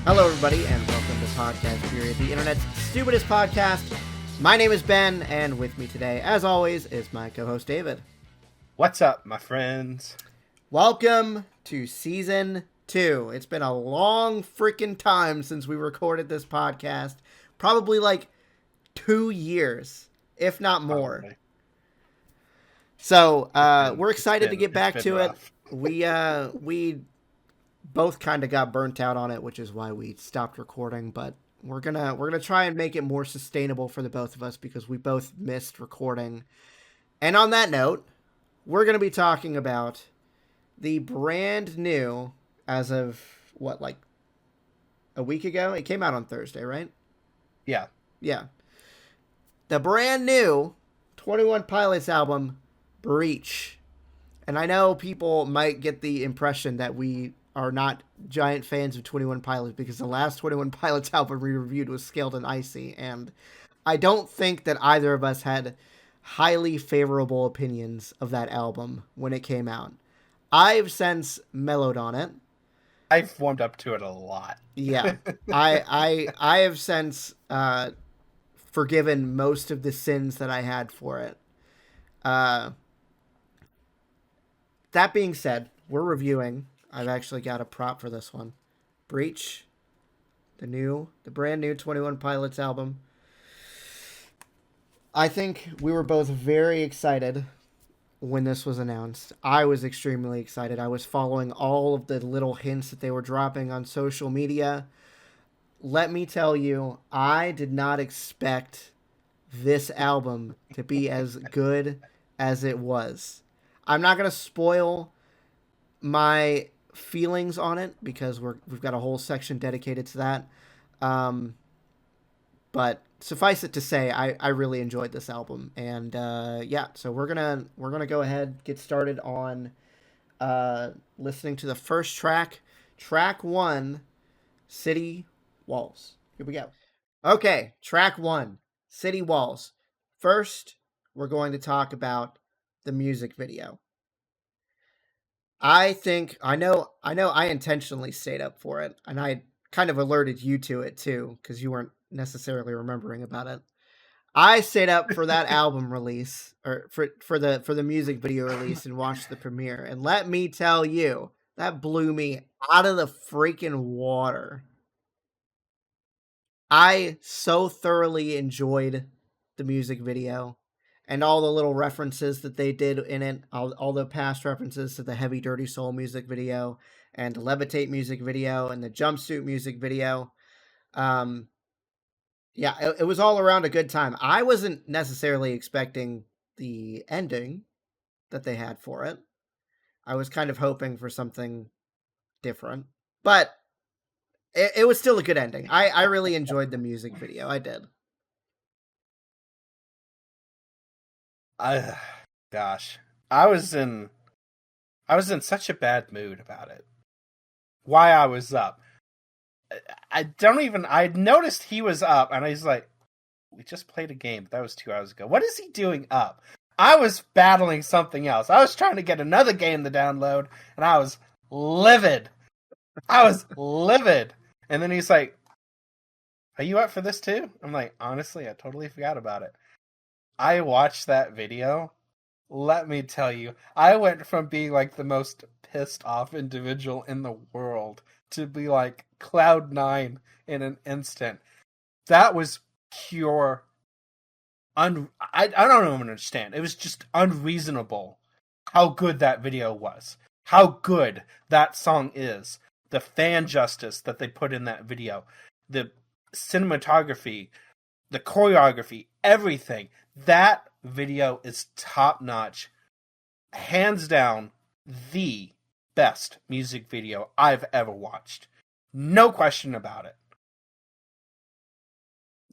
Hello, everybody, and welcome to Podcast Period, the internet's stupidest podcast. My name is Ben, and with me today, as always, is my co-host David. What's up, my friends? Welcome to Season 2. It's been a long freaking time since we recorded this podcast. Probably like 2 years, if not more. Probably. So, we're excited to get back to rough. it. We both kind of got burnt out on it, which is why we stopped recording, but we're gonna try and make it more sustainable for the both of us because we both missed recording. And on that note, we're gonna be talking about the brand new, as of what, like a week ago? It came out on Thursday, right? Yeah. The brand new 21 Pilots album, Breach. And I know people might get the impression that we are not giant fans of 21 Pilots because the last 21 Pilots album we reviewed was Scaled and Icy, and I don't think that either of us had highly favorable opinions of that album when it came out. I've since mellowed on it. I've warmed up to it a lot. Yeah. I have since forgiven most of the sins that I had for it. That being said, we're reviewing. I've actually got a prop for this one. Breach, the brand new 21 Pilots album. I think we were both very excited when this was announced. I was extremely excited. I was following all of the little hints that they were dropping on social media. Let me tell you, I did not expect this album to be as good as it was. I'm not going to spoil my feelings on it because we've got a whole section dedicated to that. But suffice it to say, I really enjoyed this album, and so we're gonna go ahead, get started on listening to the first track 1, City Walls. Here we go. Okay, track 1, City Walls. First, we're going to talk about the music video. I intentionally stayed up for it, and I kind of alerted you to it too, because you weren't necessarily remembering about it. I stayed up for that album release, or for the music video release, and watched the premiere. And let me tell you, that blew me out of the freaking water. I so thoroughly enjoyed the music video. And all the little references that they did in it, all the past references to the Heavy Dirty Soul music video, and the Levitate music video, and the Jumpsuit music video. It was all around a good time. I wasn't necessarily expecting the ending that they had for it. I was kind of hoping for something different. But it was still a good ending. I really enjoyed the music video. I did. Gosh, I was in such a bad mood about it. Why I was up. I noticed he was up, and I was like, we just played a game, but that was 2 hours ago. What is he doing up? I was battling something else. I was trying to get another game to download, and I was livid. And then he's like, are you up for this too? I'm like, honestly, I totally forgot about it. I watched that video. Let me tell you, I went from being like the most pissed off individual in the world to be like Cloud9 in an instant. That was pure I don't even understand. It was just unreasonable how good that video was. How good that song is. The fan justice that they put in that video. The cinematography, the choreography, everything. That video is top-notch. Hands down, the best music video I've ever watched. No question about it.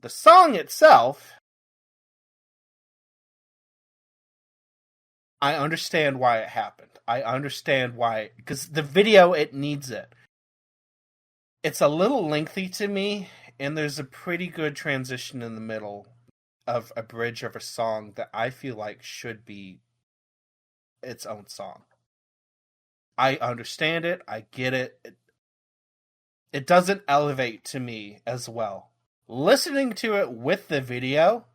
The song itself, I understand why it happened. I understand why, because the video, it needs it. It's a little lengthy to me, and there's a pretty good transition in the middle of a bridge of a song that I feel like should be its own song. I understand it. I get it. it doesn't elevate to me as well. Listening to it with the video,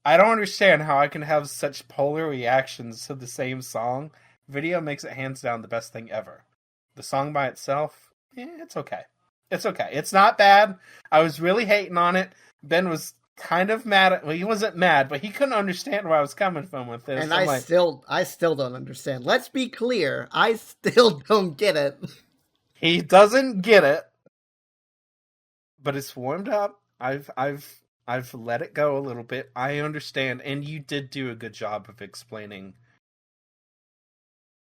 I don't understand how I can have such polar reactions to the same song. Video makes it hands down the best thing ever. The song by itself, it's okay. It's okay. It's not bad. I was really hating on it. Ben was kind of mad at, well, he wasn't mad, but he couldn't understand where I was coming from with this. And I still don't understand. Let's be clear. I still don't get it. He doesn't get it. But it's warmed up. I've let it go a little bit. I understand, and you did do a good job of explaining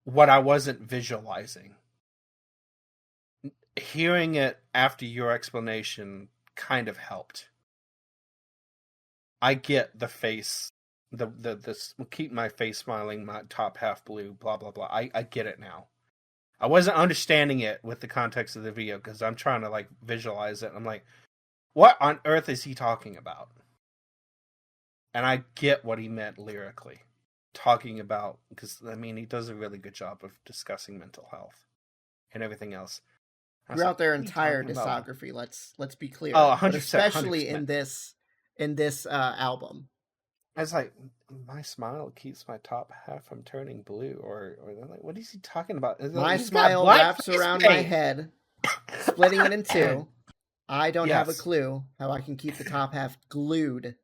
what I wasn't visualizing. Hearing it after your explanation kind of helped. I get the face, the keep my face smiling, my top half blue, blah blah blah. I get it now. I wasn't understanding it with the context of the video because I'm trying to like visualize it. I'm like, what on earth is he talking about? And I get what he meant lyrically, talking about, because I mean he does a really good job of discussing mental health and everything else. Throughout their entire discography, let's be clear. Oh, 100%, but especially 100%. in this album. I was like, my smile keeps my top half from turning blue, or like, what is he talking about? My smile wraps around my head, splitting it in two. I don't have a clue how I can keep the top half glued.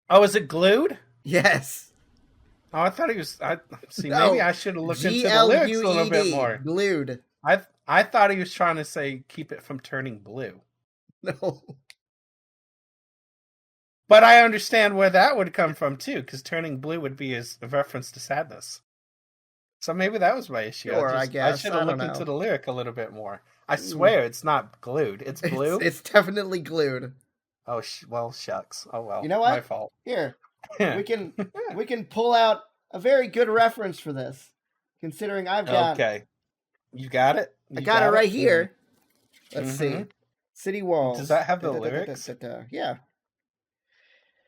Oh, is it glued? Yes. Oh, I thought he was. Maybe I should have looked into the lyrics a little bit more. Glued. I thought he was trying to say keep it from turning blue. No. But I understand where that would come from too, because turning blue would be a reference to sadness. So maybe that was my issue. Sure, I guess. I should have looked into the lyric a little bit more. I swear it's not glued. It's blue. It's definitely glued. Oh well, shucks. Oh well. You know what? My fault. Here, we can pull out a very good reference for this, considering I've got. Okay. You got it. I got it right here. Let's see. City Walls. Does that have the lyrics? Yeah.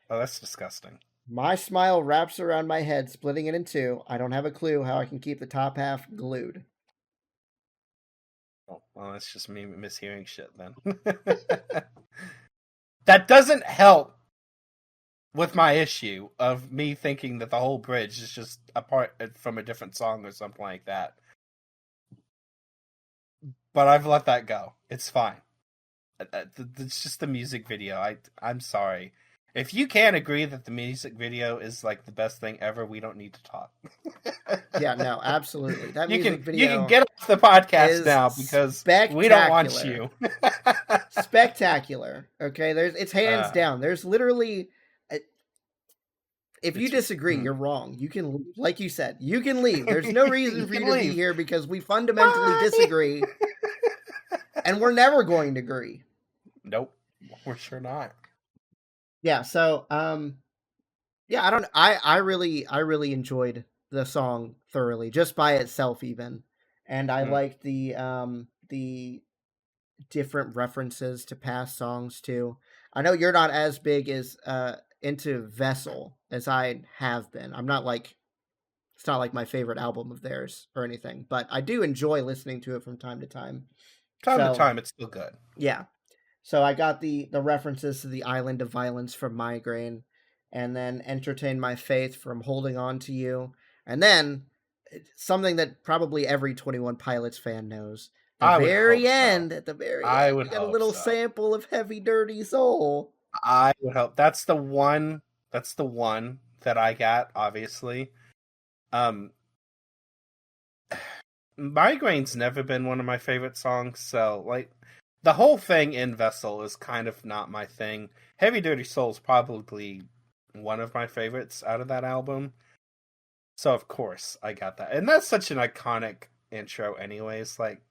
Oh, that's disgusting. My smile wraps around my head, splitting it in two. I don't have a clue how I can keep the top half glued. Oh, well, that's just me mishearing shit then. That doesn't help with my issue of me thinking that the whole bridge is just apart from a different song or something like that. But I've let that go. It's fine. It's just the music video. I'm sorry. If you can't agree that the music video is like the best thing ever, we don't need to talk. Yeah, no, absolutely. That music video. You can get off the podcast now because we don't want you. Spectacular. Okay, it's hands down. There's literally. If you disagree, you're wrong. You can, like you said, you can leave. There's no reason for you to be here because we fundamentally disagree, and we're never going to agree. Nope, we're sure not. Yeah. So, yeah, I really enjoyed the song thoroughly, just by itself, even, and I liked the different references to past songs too. I know you're not as big as into Vessel as I have been. I'm not like, it's not like my favorite album of theirs or anything, but I do enjoy listening to it from time to time. Time to time, it's still good. Yeah. So I got the references to the Island of Violence from Migraine, and then Entertain My Faith from Holding On to You, and then something that probably every 21 Pilots fan knows. At the very end, you got a little sample of Heavy Dirty Soul. I would hope that's the one that I got, obviously. Migraine's never been one of my favorite songs, so like the whole thing in Vessel is kind of not my thing. Heavy Dirty Soul's probably one of my favorites out of that album. So of course I got that. And that's such an iconic intro anyways. Like,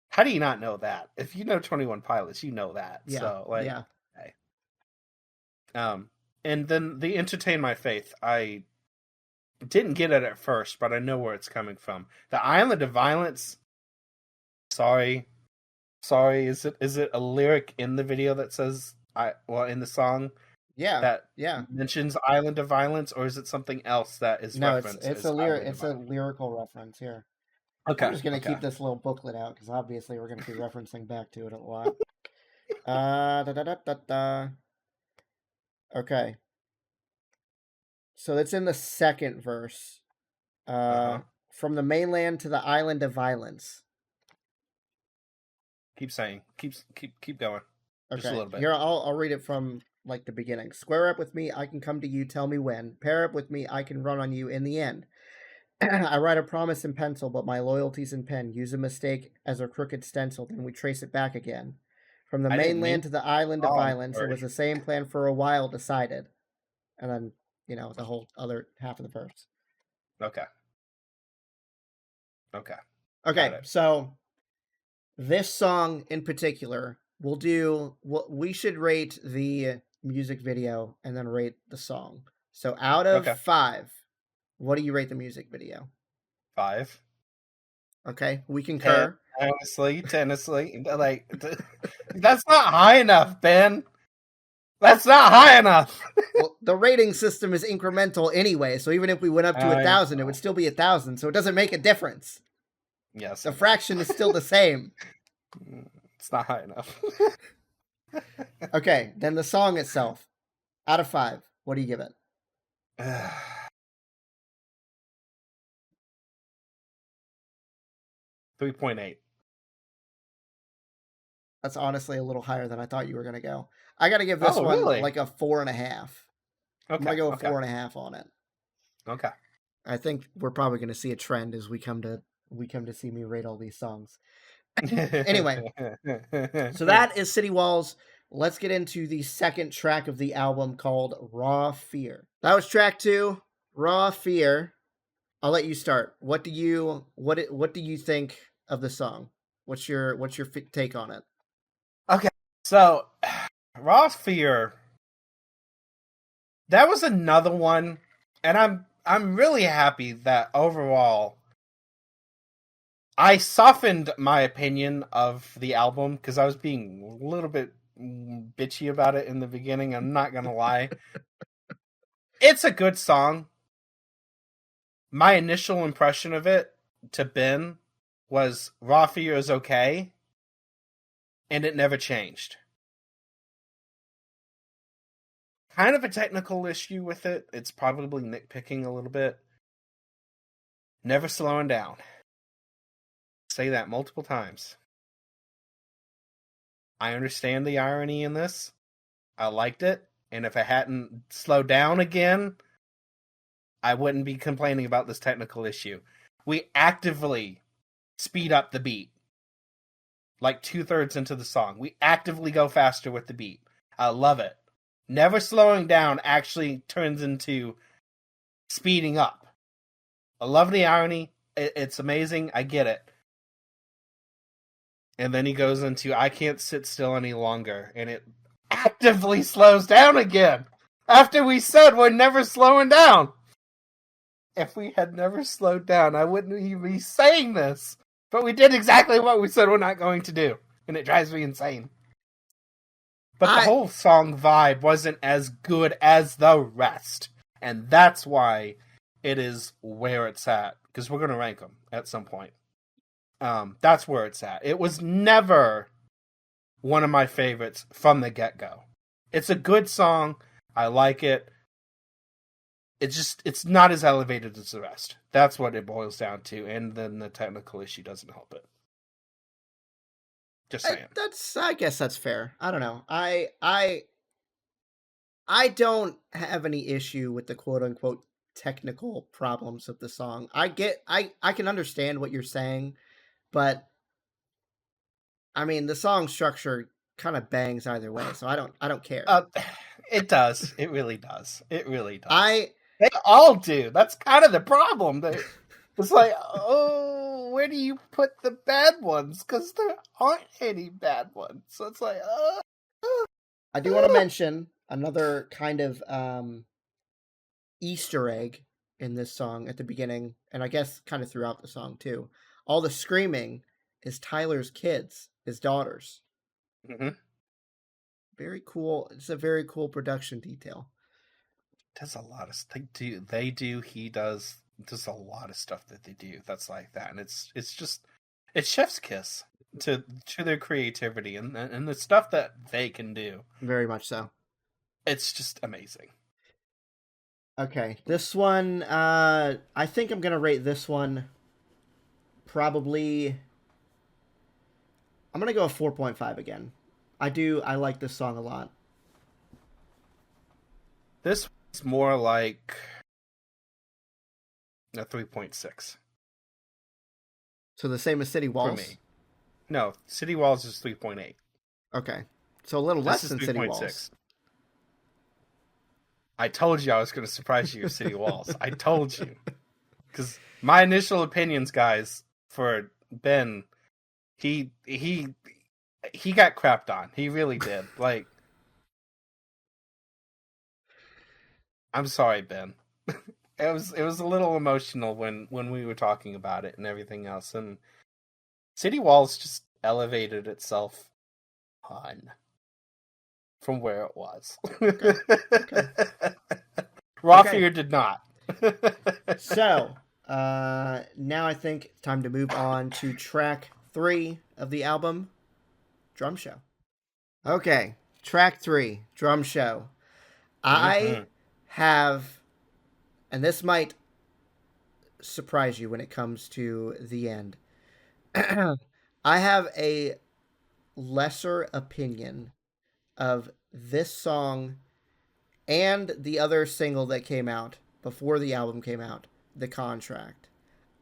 how do you not know that? If you know 21 Pilots, you know that. Yeah. So like, yeah. Okay. And then the Entertain My Faith, I didn't get it at first, but I know where it's coming from. The Island of Violence. Sorry, is it a lyric in the video that says in the song? Yeah. That mentions Island of Violence, or is it something else that is referenced? It's a lyrical reference here. I'm Okay. just gonna Okay. keep this little booklet out because obviously we're gonna be referencing back to it a lot. Da, da, da, da, da. Okay. So it's in the second verse. Uh-huh. From the mainland to the island of violence. Keep saying. Keep going. Just a Okay. little bit. Here I'll read it from like the beginning. Square up with me, I can come to you, tell me when. Pair up with me, I can run on you in the end. I write a promise in pencil, but my loyalty's in pen. Use a mistake as a crooked stencil, then we trace it back again. From the I didn't mean. mainland to the island of Oh, I'm violence, it sorry. was the same plan for a while decided. And then, the whole other half of the verse. Okay. Okay. Got Okay, it. so this song in particular, we'll do what we should rate the music video and then rate the song. So out of Okay. 5, what do you rate the music video? 5. Okay, we 10. concur. Honestly, like that's not high enough, Ben. That's not high enough. Well, the rating system is incremental anyway, so even if we went up to 1,000, it would still be 1,000. So it doesn't make a difference. Yes. The fraction is still the same. It's not high enough. Okay, then the song itself, out of 5, what do you give it? 3.8. That's honestly a little higher than I thought you were going to go. I got to give this one Really? like a 4.5. Okay. I'm going to go okay. 4.5 on it. Okay. I think we're probably going to see a trend as we come to see me rate all these songs. Anyway, so that is City Walls. Let's get into the second track of the album called RAWFEAR. That was track 2, RAWFEAR. I'll let you start. What do you think of the song? What's your take on it? Okay. So, RAWFEAR. That was another one, and I'm really happy that overall I softened my opinion of the album because I was being a little bit bitchy about it in the beginning. I'm not gonna lie. It's a good song. My initial impression of it to Ben was RAWFEAR is okay, and it never changed. Kind of a technical issue with it. It's probably nitpicking a little bit. Never slowing down. Say that multiple times. I understand the irony in this. I liked it, and if it hadn't slowed down again, I wouldn't be complaining about this technical issue. We actively speed up the beat. Like 2/3 into the song. We actively go faster with the beat. I love it. Never slowing down actually turns into speeding up. I love the irony. It's amazing. I get it. And then he goes into I can't sit still any longer. And it actively slows down again. After we said we're never slowing down. If we had never slowed down, I wouldn't even be saying this. But we did exactly what we said we're not going to do. And it drives me insane. But the whole song vibe wasn't as good as the rest. And that's why it is where it's at. Because we're going to rank them at some point. That's where it's at. It was never one of my favorites from the get-go. It's a good song. I like it. It's not as elevated as the rest. That's what it boils down to. And then the technical issue doesn't help it. Just saying. I guess that's fair. I don't know. I don't have any issue with the quote unquote technical problems of the song. I can understand what you're saying, but I mean the song structure kind of bangs either way, so I don't care. It does. It really does. It really does. They all do. That's kind of the problem. It's like, oh, where do you put the bad ones? Because there aren't any bad ones. So it's like, I do want to mention another kind of Easter egg in this song at the beginning, and I guess kind of throughout the song too. All the screaming is Tyler's kids, his daughters. Mm-hmm. Very cool. It's a very cool production detail. Does a lot of they do. He does there's a lot of stuff that they do that's like that, and it's chef's kiss to their creativity and the stuff that they can do. Very much so. It's just amazing. Okay, this one, I think I'm gonna rate this one probably. I'm gonna go a 4.5 again. I like this song a lot. This is more like a 3.6. So the same as City Walls? For me. No, City Walls is 3.8. Okay. So a little less than City Walls. I told you I was going to surprise you with City Walls. I told you. Because my initial opinions, guys, for Ben, he got crapped on. He really did. Like, I'm sorry, Ben. It was a little emotional when we were talking about it and everything else, and City Walls just elevated itself on from where it was. Okay. RAWFEAR did not. So, now I think it's time to move on to track 3 of the album, Drum Show. Okay, track 3, Drum Show. I have, and this might surprise you when it comes to the end, I have a lesser opinion of this song and the other single that came out before the album came out, The Contract.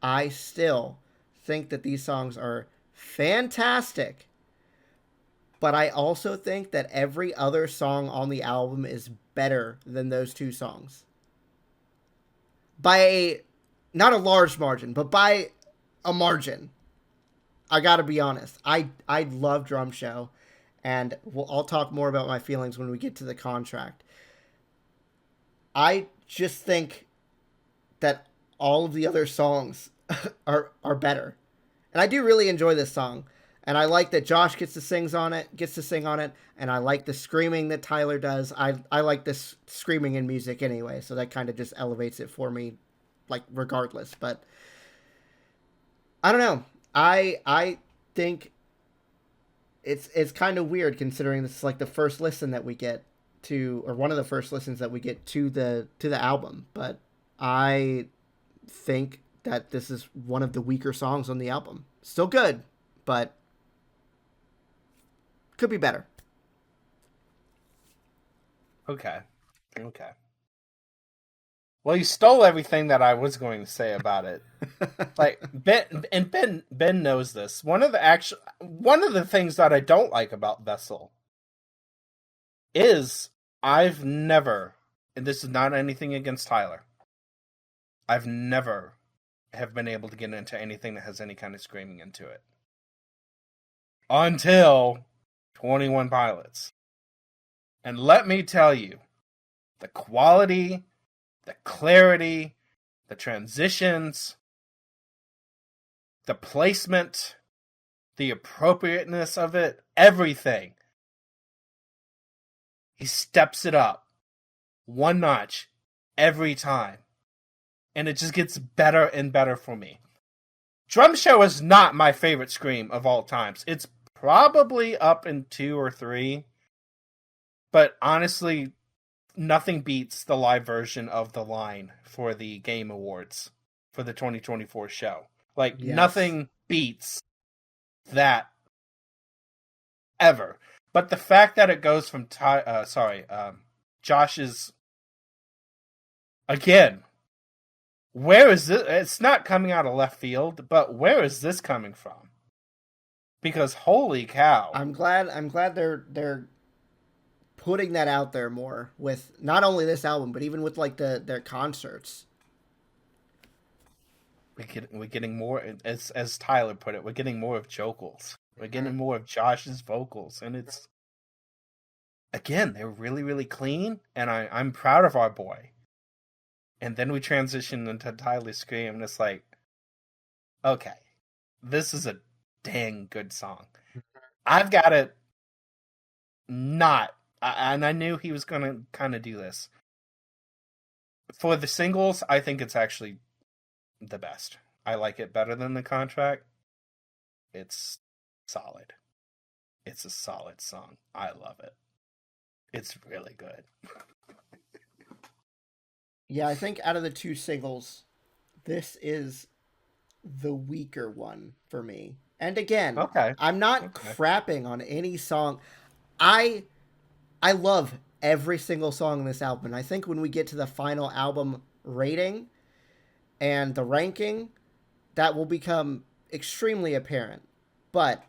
I still think that these songs are fantastic, but I also think that every other song on the album is better than those two songs. By not a large margin, but by a margin. I gotta be honest. I love Drum Show, and I'll talk more about my feelings when we get to The Contract. I just think that all of the other songs are better. And I do really enjoy this song. And I like that Josh gets to sing on it, and I like the screaming that Tyler does. I like this screaming in music anyway, so that kind of just elevates it for me, like, regardless. But I don't know. I think it's kind of weird considering this is like the first listen that we get to, or one of the first listens that we get to the album. But I think that this is one of the weaker songs on the album. Still good, but could be better. Okay. Well, you stole everything that I was going to say about it. Like Ben knows this. One of the things that I don't like about Vessel is I've never, and this is not anything against Tyler, I've never have been able to get into anything that has any kind of screaming into it. Until 21 Pilots. And let me tell you, the quality, the clarity, the transitions, the placement, the appropriateness of it, everything. He steps it up one notch every time. And it just gets better and better for me. Drum Show is not my favorite scream of all times. It's probably up in 2 or 3. But honestly, nothing beats the live version of The Line for the Game Awards for the 2024 show. Like, yes. Nothing beats that ever. But the fact that it goes from Josh's, again, where is this? It's not coming out of left field, but where is this coming from? Because holy cow! I'm glad they're putting that out there more with not only this album, but even with like their concerts. We're getting more, as Tyler put it, we're getting more of Jokels. We're getting more of Josh's vocals, and it's, again, they're really, really clean, and I'm proud of our boy. And then we transition into Tyler's scream, and it's like, okay, this is a dang good song. I've got it not, and I knew he was going to kind of do this. For the singles, I think it's actually the best. I like it better than the contract. It's solid. It's a solid song. I love it. It's really good. Yeah, I think out of the two singles, this is the weaker one for me. And again, Okay. I'm not Okay. crapping on any song. I I love every single song in this album. And I think when we get to the final album rating and the ranking, that will become extremely apparent. But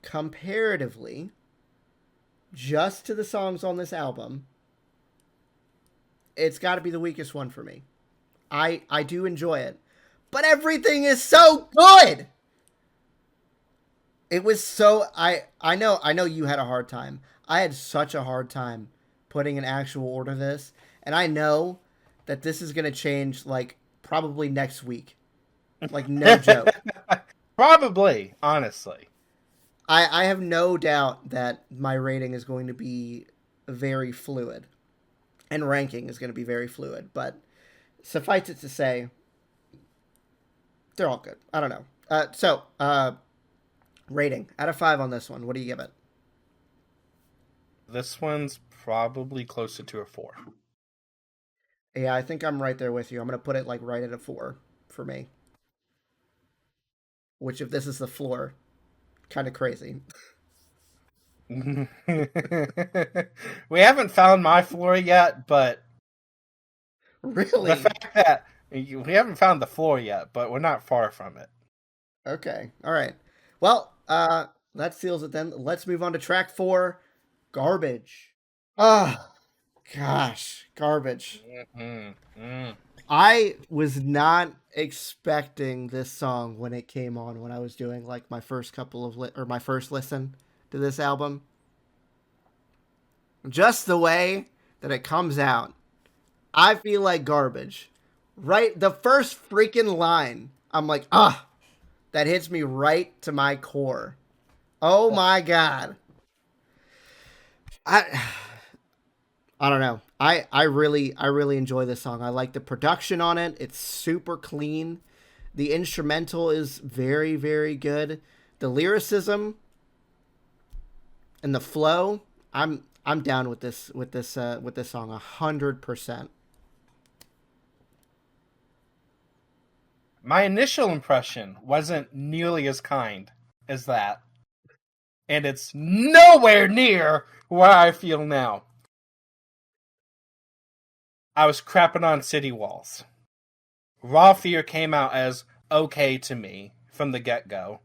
comparatively, just to the songs on this album, it's got to be the weakest one for me. I do enjoy it, but everything is so good. It was so I know you had a hard time. I had such a hard time putting an actual order to this, and I know that this is gonna change like probably next week. Like no joke. Probably, honestly. I have no doubt that my rating is going to be very fluid, and ranking is going to be very fluid. But suffice it to say, they're all good. I don't know. Rating out of 5 on this one. What do you give it? This one's probably closer to a 4. Yeah, I think I'm right there with you. I'm gonna put it like right at a 4 for me. Which, if this is the floor, kind of crazy. We haven't found my floor yet, but the Really? fact that we haven't found the floor yet, but we're not far from it. Okay. All right. Well, that seals it then. Let's move on to track 4, Garbage. Ah, gosh, Garbage. Mm. I was not expecting this song when it came on when I was doing like my first couple of or my first listen to this album. Just the way that it comes out, I feel like Garbage. Right, the first freaking line, I'm like, that hits me right to my core. Oh my god. I I don't know. I really enjoy this song. I like the production on it. It's super clean. The instrumental is very very good. The lyricism and the flow, I'm down with this song 100%. My initial impression wasn't nearly as kind as that, and it's nowhere near where I feel now. I was crapping on City Walls. RAWFEAR came out as okay to me from the get-go.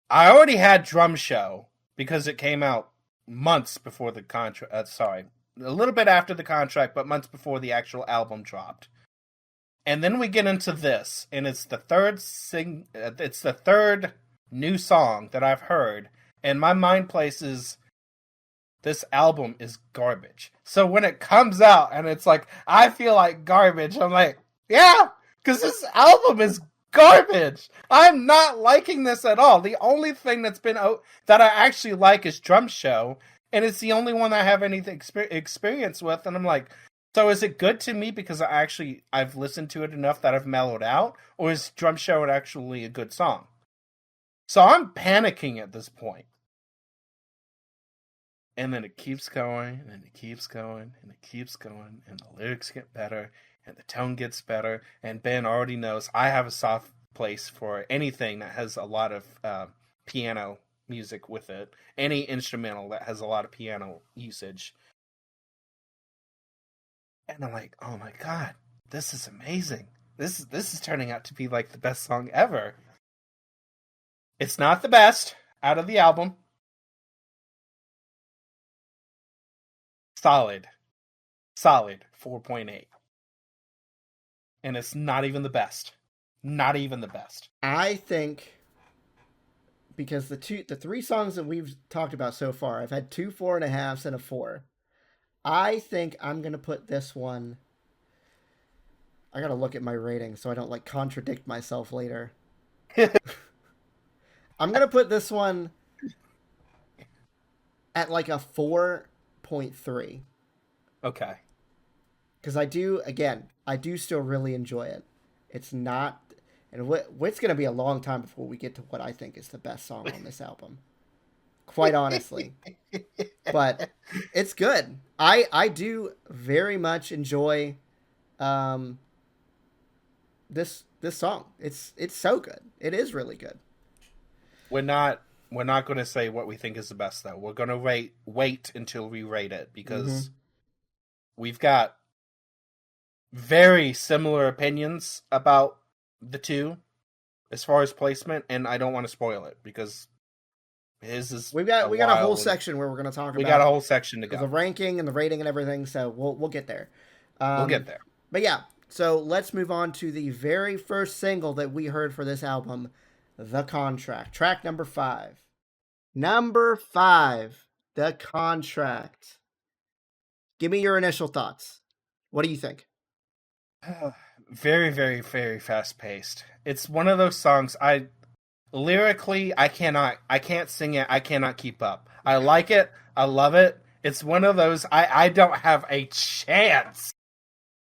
I already had Drum Show because it came out months before the contract. A little bit after the contract, but months before the actual album dropped. And then we get into this, and it's the third new song that I've heard, and my mind places this album is garbage. So when it comes out and it's like I feel like garbage, I'm like, yeah, because this album is garbage. I'm not liking this at all. The only thing that I actually like is Drum Show, and it's the only one I have any experience with. And I'm like, so is it good to me because I've listened to it enough that I've mellowed out, or is Drum Show actually a good song? So I'm panicking at this point. And then it keeps going, and it keeps going, and it keeps going, and the lyrics get better, and the tone gets better, and Ben already knows I have a soft place for anything that has a lot of piano music with it, any instrumental that has a lot of piano usage. And I'm like, oh my god, this is amazing. This is turning out to be like the best song ever. It's not the best out of the album. Solid 4.8. And it's not even the best. Not even the best. I think because the 3 songs that we've talked about so far, I've had 2 4.5s and a 4. I think I'm gonna put this one. I gotta look at my rating so I don't like contradict myself later. I'm gonna put this one at like a 4.3 Okay. because I do still really enjoy it. It's not, and it's going to be a long time before we get to what I think is the best song on this album. Quite honestly, but it's good. I do very much enjoy um, this song. It's so good. It is really good. We're not going to say what we think is the best though. We're going to wait until we rate it because we've got very similar opinions about the two as far as placement, and I don't want to spoil it because his is we got a whole section where we're going to talk about. We got a whole section to go. The ranking and the rating and everything, so we'll get there. We'll get there. But yeah, so let's move on to the very first single that we heard for this album, The Contract. Track number 5. Number 5, The Contract. Give me your initial thoughts. What do you think? Very, very, very fast paced. It's one of those songs lyrically I can't sing it. I cannot keep up. I like it. I love it. It's one of those I don't have a chance.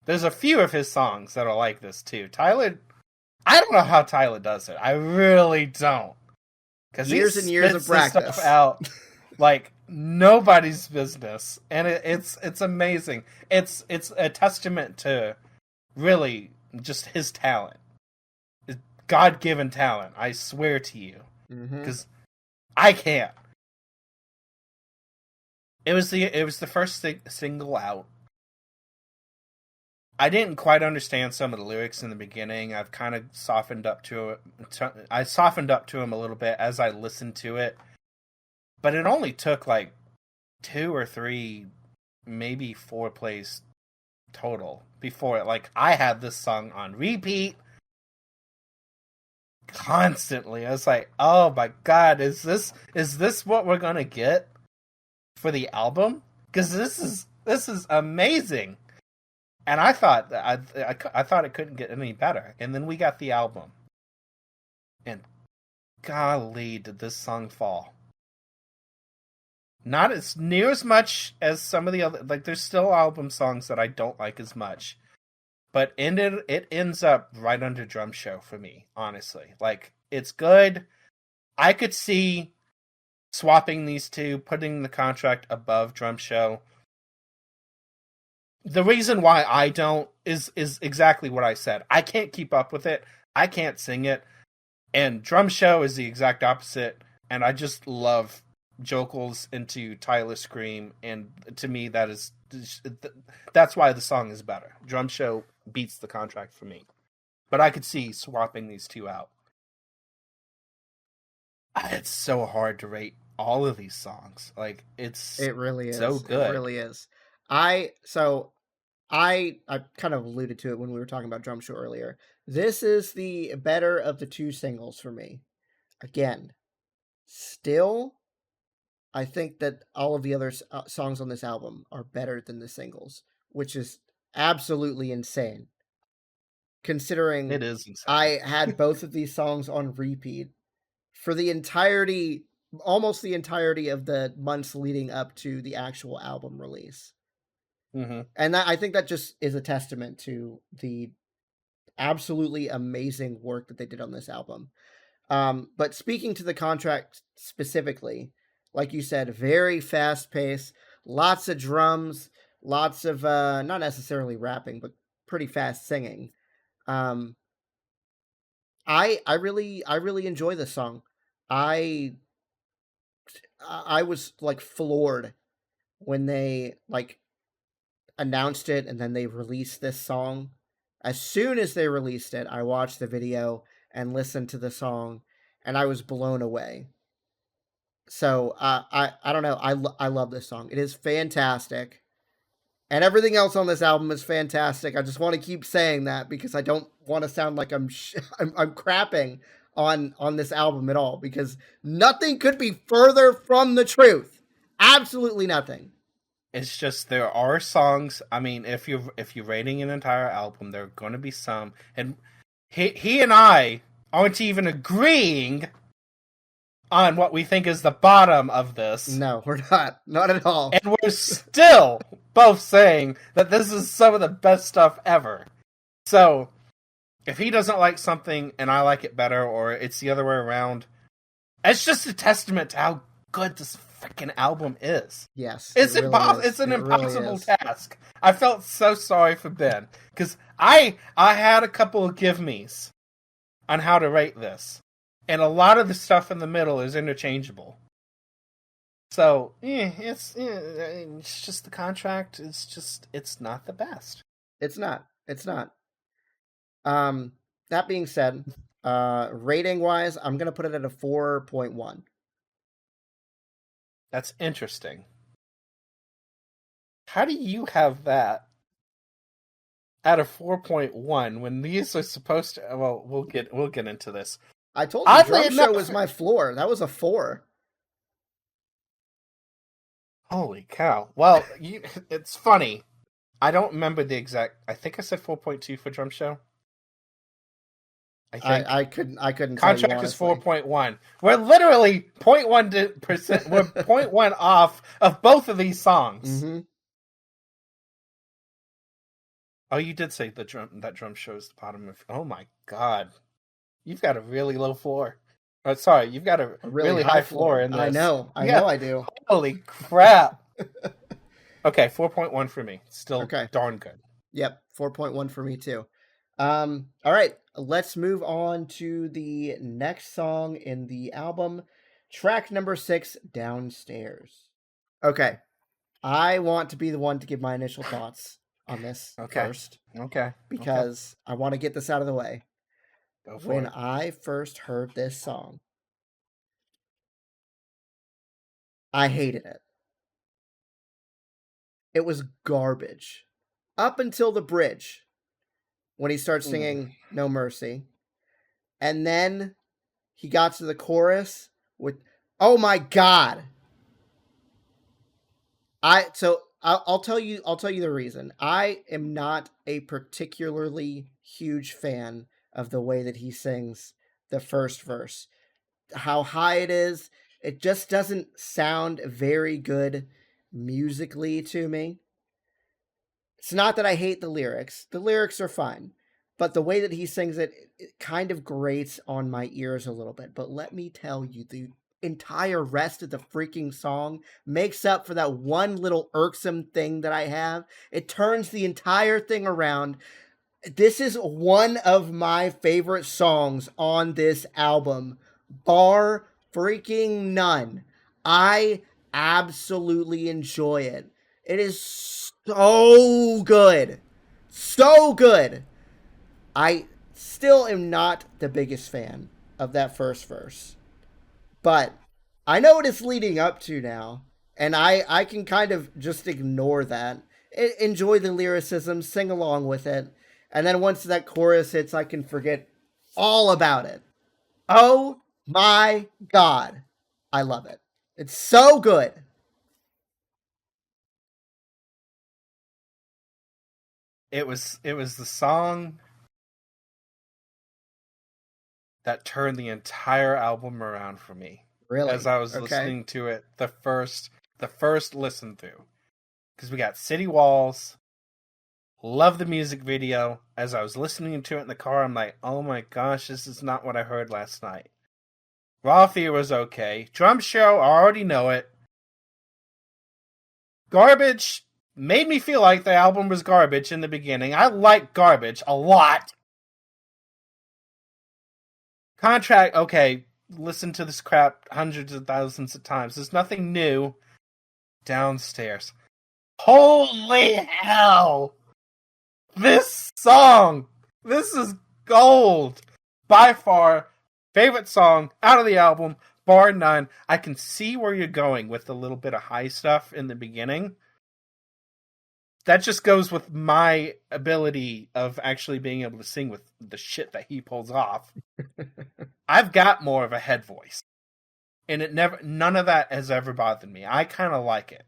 There's a few of his songs that are like this too. Tyler, I don't know how Tyler does it. I really don't. Because years and years of practice stuff out like nobody's business, and it's amazing. It's a testament to really just his talent, God-given talent. I swear to you, because I can't. It was the first single out. I didn't quite understand some of the lyrics in the beginning. I've kind of softened up to it. I softened up to him a little bit as I listened to it. But it only took like 2 or 3, maybe 4 plays total before it. Like, I had this song on repeat constantly. I was like, oh my God, is this what we're going to get for the album? Because this is amazing. And I thought I thought it couldn't get any better. And then we got the album. And golly, did this song fall. Not as near as much as some of the other, like there's still album songs that I don't like as much. But it ends up right under Drum Show for me, honestly. Like, it's good. I could see swapping these two, putting The Contract above Drum Show. The reason why I don't is exactly what I said. I can't keep up with it. I can't sing it. And Drum Show is the exact opposite. And I just love jokels into Tyler Scream. And to me, that's why the song is better. Drum Show beats The Contract for me. But I could see swapping these two out. It's so hard to rate all of these songs. Like, it really is so good. It really is. I kind of alluded to it when we were talking about Drum Show earlier. This is the better of the two singles for me. Again, still, I think that all of the other songs on this album are better than the singles, which is absolutely insane. Considering it is insane. I had both of these songs on repeat for almost the entirety of the months leading up to the actual album release. And I think that just is a testament to the absolutely amazing work that they did on this album. But speaking to The Contract specifically, like you said, very fast pace, lots of drums, lots of not necessarily rapping, but pretty fast singing. I really enjoy this song. I was like floored when they like announced it and then they released this song. As soon as they released it, I watched the video and listened to the song, and I was blown away. So I don't know. I love this song. It is fantastic, and everything else on this album is fantastic. I just want to keep saying that because I don't want to sound like I'm crapping on this album at all, because nothing could be further from the truth. Absolutely nothing. It's just there are songs. I mean, if you're rating an entire album, there are going to be some, and he and I aren't even agreeing on what we think is the bottom of this. No, we're not at all. And we're still both saying that this is some of the best stuff ever. So if he doesn't like something and I like it better, or it's the other way around, it's just a testament to how good this freaking album is. Yes, It's it really impossible. is. It's an It really impossible is. task. I felt so sorry for Ben because I had a couple of give me's on how to rate this, and a lot of the stuff in the middle is interchangeable. So it's just the contract. It's not the best. It's not. It's not. That being said, rating wise, I'm gonna put it at a 4.1. That's interesting. How do you have that at a 4.1 when these are supposed to? Well, we'll get into this. I told you, Drum Show was my floor. That was a 4. Holy cow! Well, it's funny. I don't remember the exact. I think I said 4.2 for Drum Show. I couldn't. Contract is 4.1. We're literally 0.1%. We're 0.1 off of both of these songs. Mm-hmm. Oh, you did say that drum show is the bottom of. Oh my god, you've got a really low floor. Oh, sorry, you've got a really high floor in this. I know I do. Holy crap! Okay, 4.1 for me. Still okay. Darn good. Yep, 4.1 for me too. All right, let's move on to the next song in the album, track number 6, Downstairs. Okay, I want to be the one to give my initial thoughts on this first. Okay. Because I want to get this out of the way. Go for when it. I first heard this song, I hated it. It was garbage. Up until the bridge, when he starts singing No Mercy. And then he got to the chorus with, oh my God. I'll tell you the reason. I am not a particularly huge fan of the way that he sings the first verse. How high it is, it just doesn't sound very good musically to me. It's not that I hate the lyrics. The lyrics are fine. But the way that he sings it kind of grates on my ears a little bit. But let me tell you, the entire rest of the freaking song makes up for that one little irksome thing that I have. It turns the entire thing around. This is one of my favorite songs on this album, bar freaking none. I absolutely enjoy it. It is so good. So good. I still am not the biggest fan of that first verse. But I know what it's leading up to now. And I can kind of just ignore that. Enjoy the lyricism, sing along with it. And then once that chorus hits, I can forget all about it. Oh my God. I love it. It's so good. It was the song that turned the entire album around for me. Really? As I was listening to it the first listen through. Because we got City Walls. Love the music video. As I was listening to it in the car, I'm like, oh my gosh, this is not what I heard last night. RAWFEAR was okay. Drum Show, I already know it. Garbage made me feel like the album was garbage in the beginning. I like Garbage a lot. Contract, okay, listen to this crap hundreds of thousands of times. There's nothing new. Downstairs. Holy hell! This song! This is gold! By far, favorite song out of the album, bar none. I can see where you're going with a little bit of high stuff in the beginning. That just goes with my ability of actually being able to sing with the shit that he pulls off. I've got more of a head voice. And none of that has ever bothered me. I kind of like it.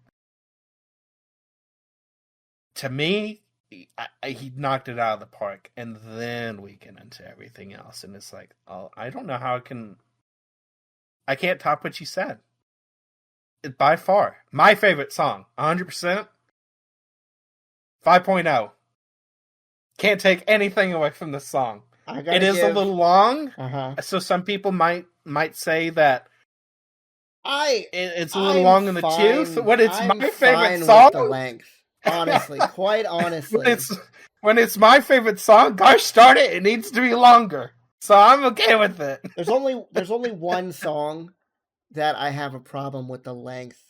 To me, he knocked it out of the park, and then we get into everything else, and it's like, oh, I don't know how I can't top what you said. By far, my favorite song, 100%, 5.0. Can't take anything away from this song. I It gotta is a give. little long, Uh-huh. so some people might say that I it's a little I'm long in the tooth. fine. When it's I'm my favorite fine with the song, length. Honestly, quite when honestly. it's my favorite song, gosh darn it, it needs to be longer. So I'm okay with it. There's only one song that I have a problem with the length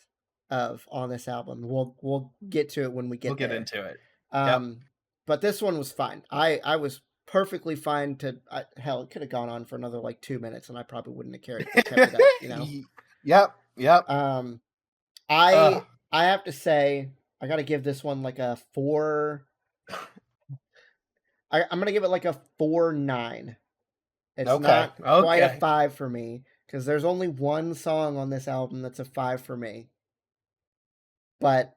of on this album. We'll get to it when we We'll get get there. into it. Yep. Um, but this one was fine. I was perfectly fine to hell. It could have gone on for another like 2 minutes, and I probably wouldn't have kept it up. Yep. Yep. Um, Ugh. I have to say I got to give this one like a 4. I'm gonna give it like a 4.9. It's Okay. not quite a Okay. 5 for me because there's only one song on this album that's a 5 for me. But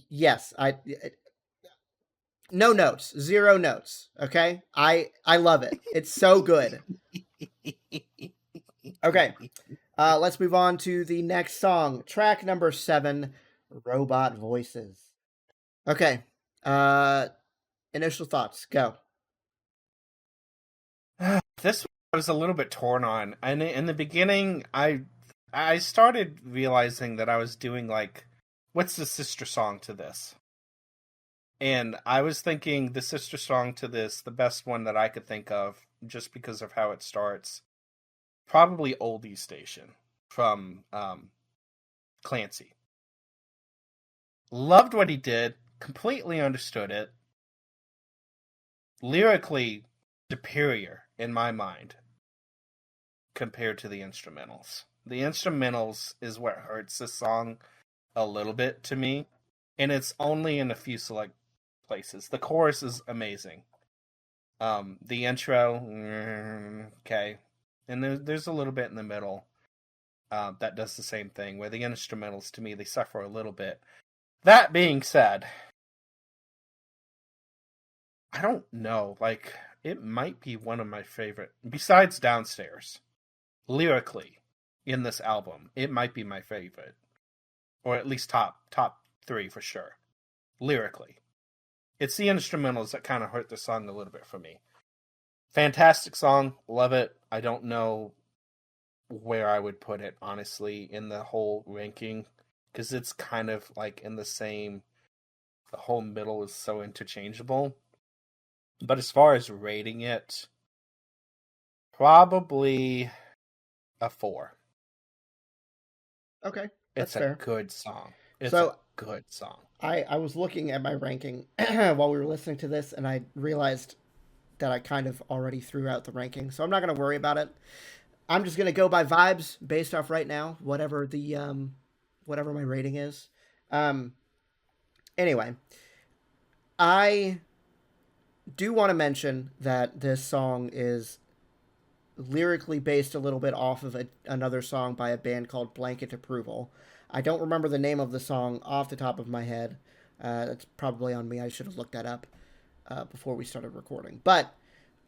yes, no notes, 0 notes. Okay, I love it. It's so good. Okay, let's move on to the next song, track number 7, Robot Voices. Okay, initial thoughts, go. This I was a little bit torn on, and in the beginning, I started realizing that I was doing like, what's the sister song to this? And I was thinking the sister song to this, the best one that I could think of, just because of how it starts, probably Oldie Station from Clancy. Loved what he did, completely understood it. Lyrically superior in my mind compared to the instrumentals. The instrumentals is what hurts this song a little bit to me, and it's only in a few select places. The chorus is amazing. The intro, okay, and there's a little bit in the middle that does the same thing. Where the instrumentals, to me, they suffer a little bit. That being said, I don't know. Like, it might be one of my favorite, besides Downstairs, lyrically, in this album. It might be my favorite, or at least top 3 for sure, lyrically. It's the instrumentals that kind of hurt the song a little bit for me. Fantastic song, love it. I don't know where I would put it, honestly, in the whole ranking, because it's kind of like in the same, the whole middle is so interchangeable. But as far as rating it, probably a 4. Okay, that's It's a fair. good song. It's a So good song. I was looking at my ranking while we were listening to this, and I realized that I kind of already threw out the ranking, so I'm not going to worry about it. I'm just going to go by vibes based off right now, whatever my rating is. Um, anyway, I do want to mention that this song is lyrically based a little bit off of another song by a band called Blanket Approval. I don't remember the name of the song off the top of my head. That's probably on me. I should have looked that up before we started recording. But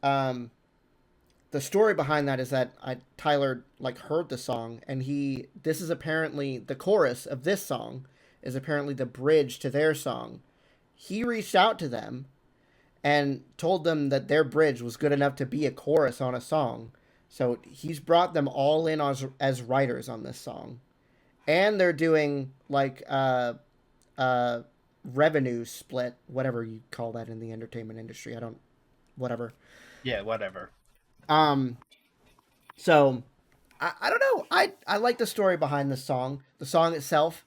um, the story behind that is that Tyler like heard the song, and this is apparently the chorus of this song is apparently the bridge to their song. He reached out to them and told them that their bridge was good enough to be a chorus on a song. So he's brought them all in as writers on this song, and they're doing like revenue split, whatever you call that in the entertainment industry. I don't, whatever. Yeah, whatever. Um, so I don't know. I like the story behind the song. The song itself,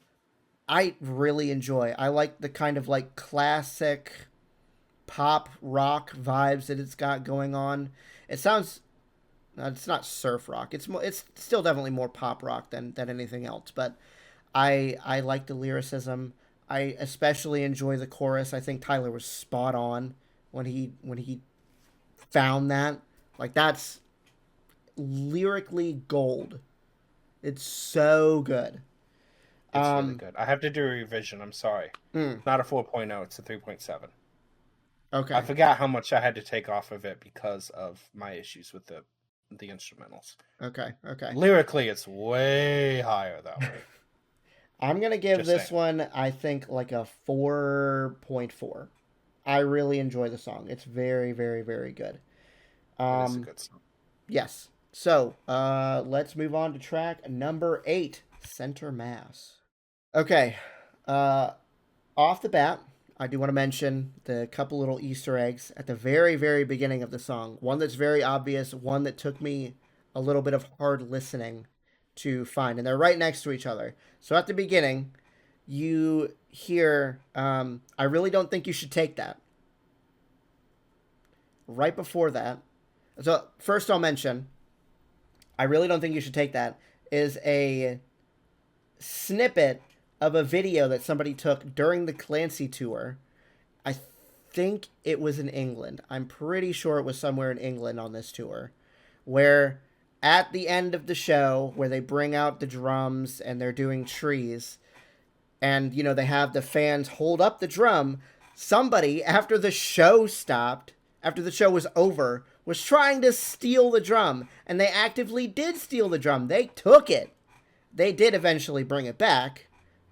I really enjoy. I like the kind of like classic pop rock vibes that it's got going on. It sounds it's not surf rock. It's still definitely more pop rock than anything else, but I like the lyricism. I especially enjoy the chorus. I think Tyler was spot on when he found that. Like that's lyrically gold. It's so good. It's really good. I have to do a revision. I'm sorry. Mm, Not a 4.0, it's a 3.7. I okay. forgot how much I had to take off of it because of my issues with the instrumentals. Okay. Okay. Lyrically, it's way higher though. I'm gonna give Just this saying. one, I think, like a 4.4. I really enjoy the song. It's very, very, very good. It is a Um, good song. yes. So let's move on to track number 8, Center Mass. Okay. Uh, Off the bat, I do want to mention the couple little Easter eggs at the very, very beginning of the song. One that's very obvious, one that took me a little bit of hard listening to find. And they're right next to each other. So at the beginning, you hear, I really don't think you should take that. Right before that, so first I'll mention, I really don't think you should take that, is a snippet of a video that somebody took during the Clancy tour. I think it was in England. I'm pretty sure it was somewhere in England on this tour, where at the end of the show, where they bring out the drums and they're doing trees, and they have the fans hold up the drum. Somebody, after the show stopped, after the show was over, was trying to steal the drum, and they actively did steal the drum. They took it. They did eventually bring it back,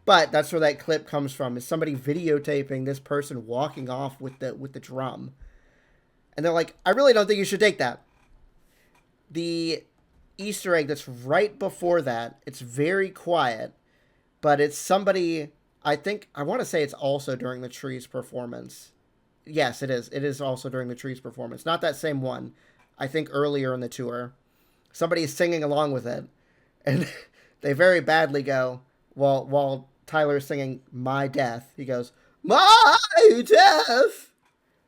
but that's where that clip comes from, is somebody videotaping this person walking off with the drum. And they're like, I really don't think you should take that. The Easter egg that's right before that, it's very quiet, but it's somebody, I want to say it's also during the Trees performance. Yes, it is. It is also during the Trees performance. Not that same one. I think earlier in the tour. Somebody is singing along with it, and they very badly go, while Tyler's singing My Death, he goes, My Death!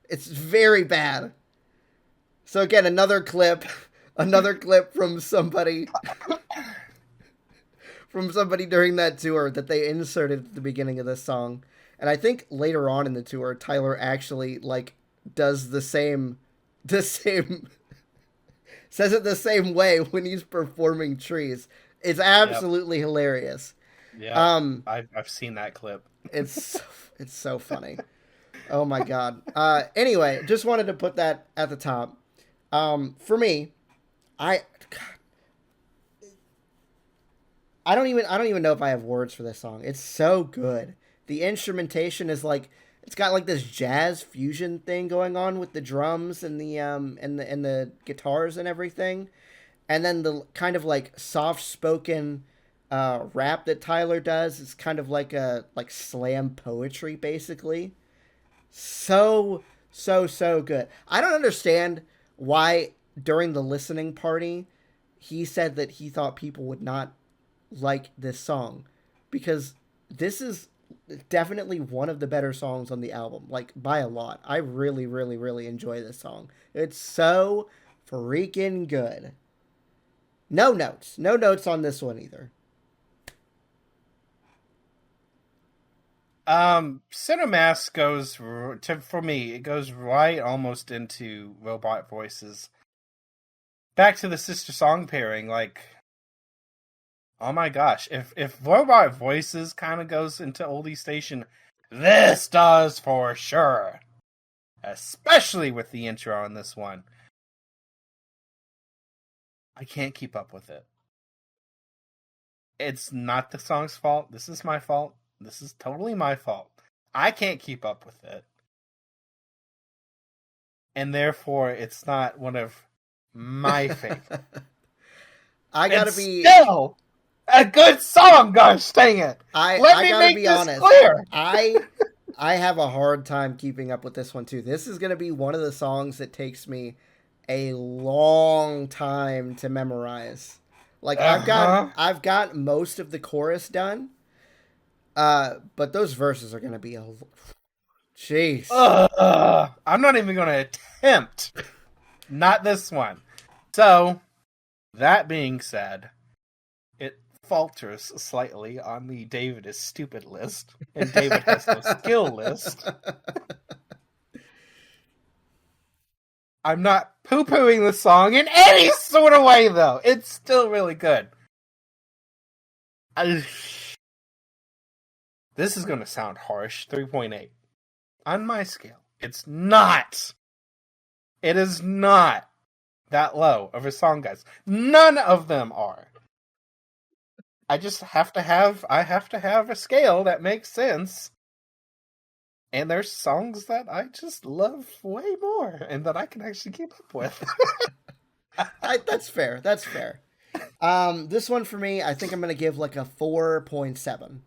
It's very bad. So again, another clip from somebody during that tour that they inserted at the beginning of this song. And I think later on in the tour, Tyler actually does the same says it the same way when he's performing Trees. It's absolutely hilarious. Yeah, I've seen that clip. It's so funny. Oh my god. Anyway, just wanted to put that at the top. For me, I don't even know if I have words for this song. It's so good. The instrumentation is it's got this jazz fusion thing going on with the drums and the guitars and everything. And then the kind of soft spoken rap that Tyler does is kind of like slam poetry basically. So good. I don't understand why during the listening party he said that he thought people would not like this song, because this is definitely one of the better songs on the album, by a lot. I really, really, really enjoy this song. It's so freaking good. No notes on this one either. Cinemass goes for me. It goes right almost into Robot Voices. Back to the sister song pairing, oh my gosh, if Robot Voices kind of goes into oldie station, this does for sure. Especially with the intro on this one. I can't keep up with it. It's not the song's fault. This is my fault. This is totally my fault. I can't keep up with it. And therefore, it's not one of my favorites. I gotta it's be still a good song, gosh dang it. Let me make this honest. Clear. I have a hard time keeping up with this one too. This is gonna be one of the songs that takes me a long time to memorize. I've got most of the chorus done. But those verses are gonna be a jeez. I'm not even gonna attempt. Not this one. So, that being said, it falters slightly on the David is stupid list, and David has no skill list. I'm not poo-pooing the song in any sort of way, though. It's still really good. This is going to sound harsh. 3.8. On my scale, it's not. It is not that low of a song, guys. None of them are. I have to have a scale that makes sense. And there's songs that I just love way more and that I can actually keep up with. That's fair. That's fair. This one for me, I think I'm gonna give like a 4.7.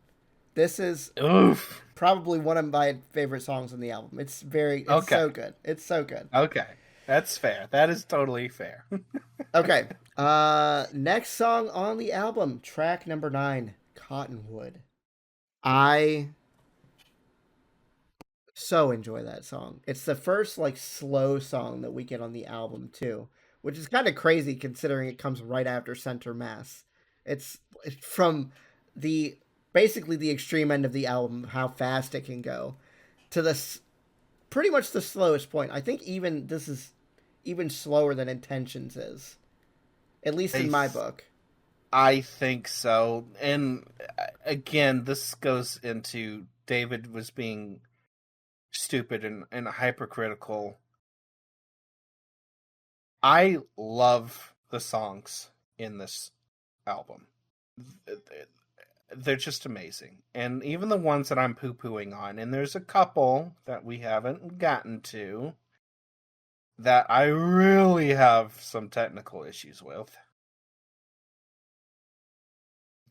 This is Oof. probably one of my favorite songs on the album. It's Okay. so good. It's so good. Okay. That's fair. That is totally fair. Okay. Next song on the album, track number 9, Cottonwood. I so enjoy that song. It's the first like slow song that we get on the album too, which is kind of crazy considering it comes right after Center Mass. It's from the basically the extreme end of the album, how fast it can go, to pretty much the slowest point. I think even this is even slower than Intentions is, at least in I, my book. I think so. And again, this goes into David was being stupid and hypercritical. I love the songs in this album. They're just amazing. And even the ones that I'm poo pooing on, and there's a couple that we haven't gotten to that I really have some technical issues with.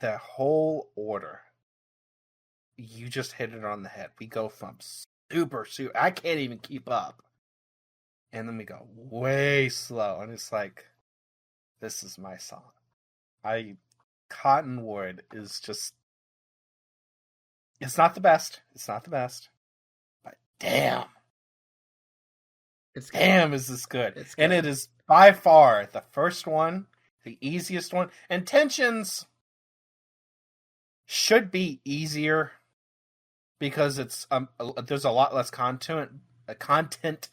The whole order, you just hit it on the head. We go from super, I can't even keep up. And then we go way slow. And it's like, this is my song. Cottonwood is just, it's not the best. It's not the best. But damn. It's good. Damn, is this good. It's good. And it is by far the first one, the easiest one. Intentions should be easier because it's there's a lot less content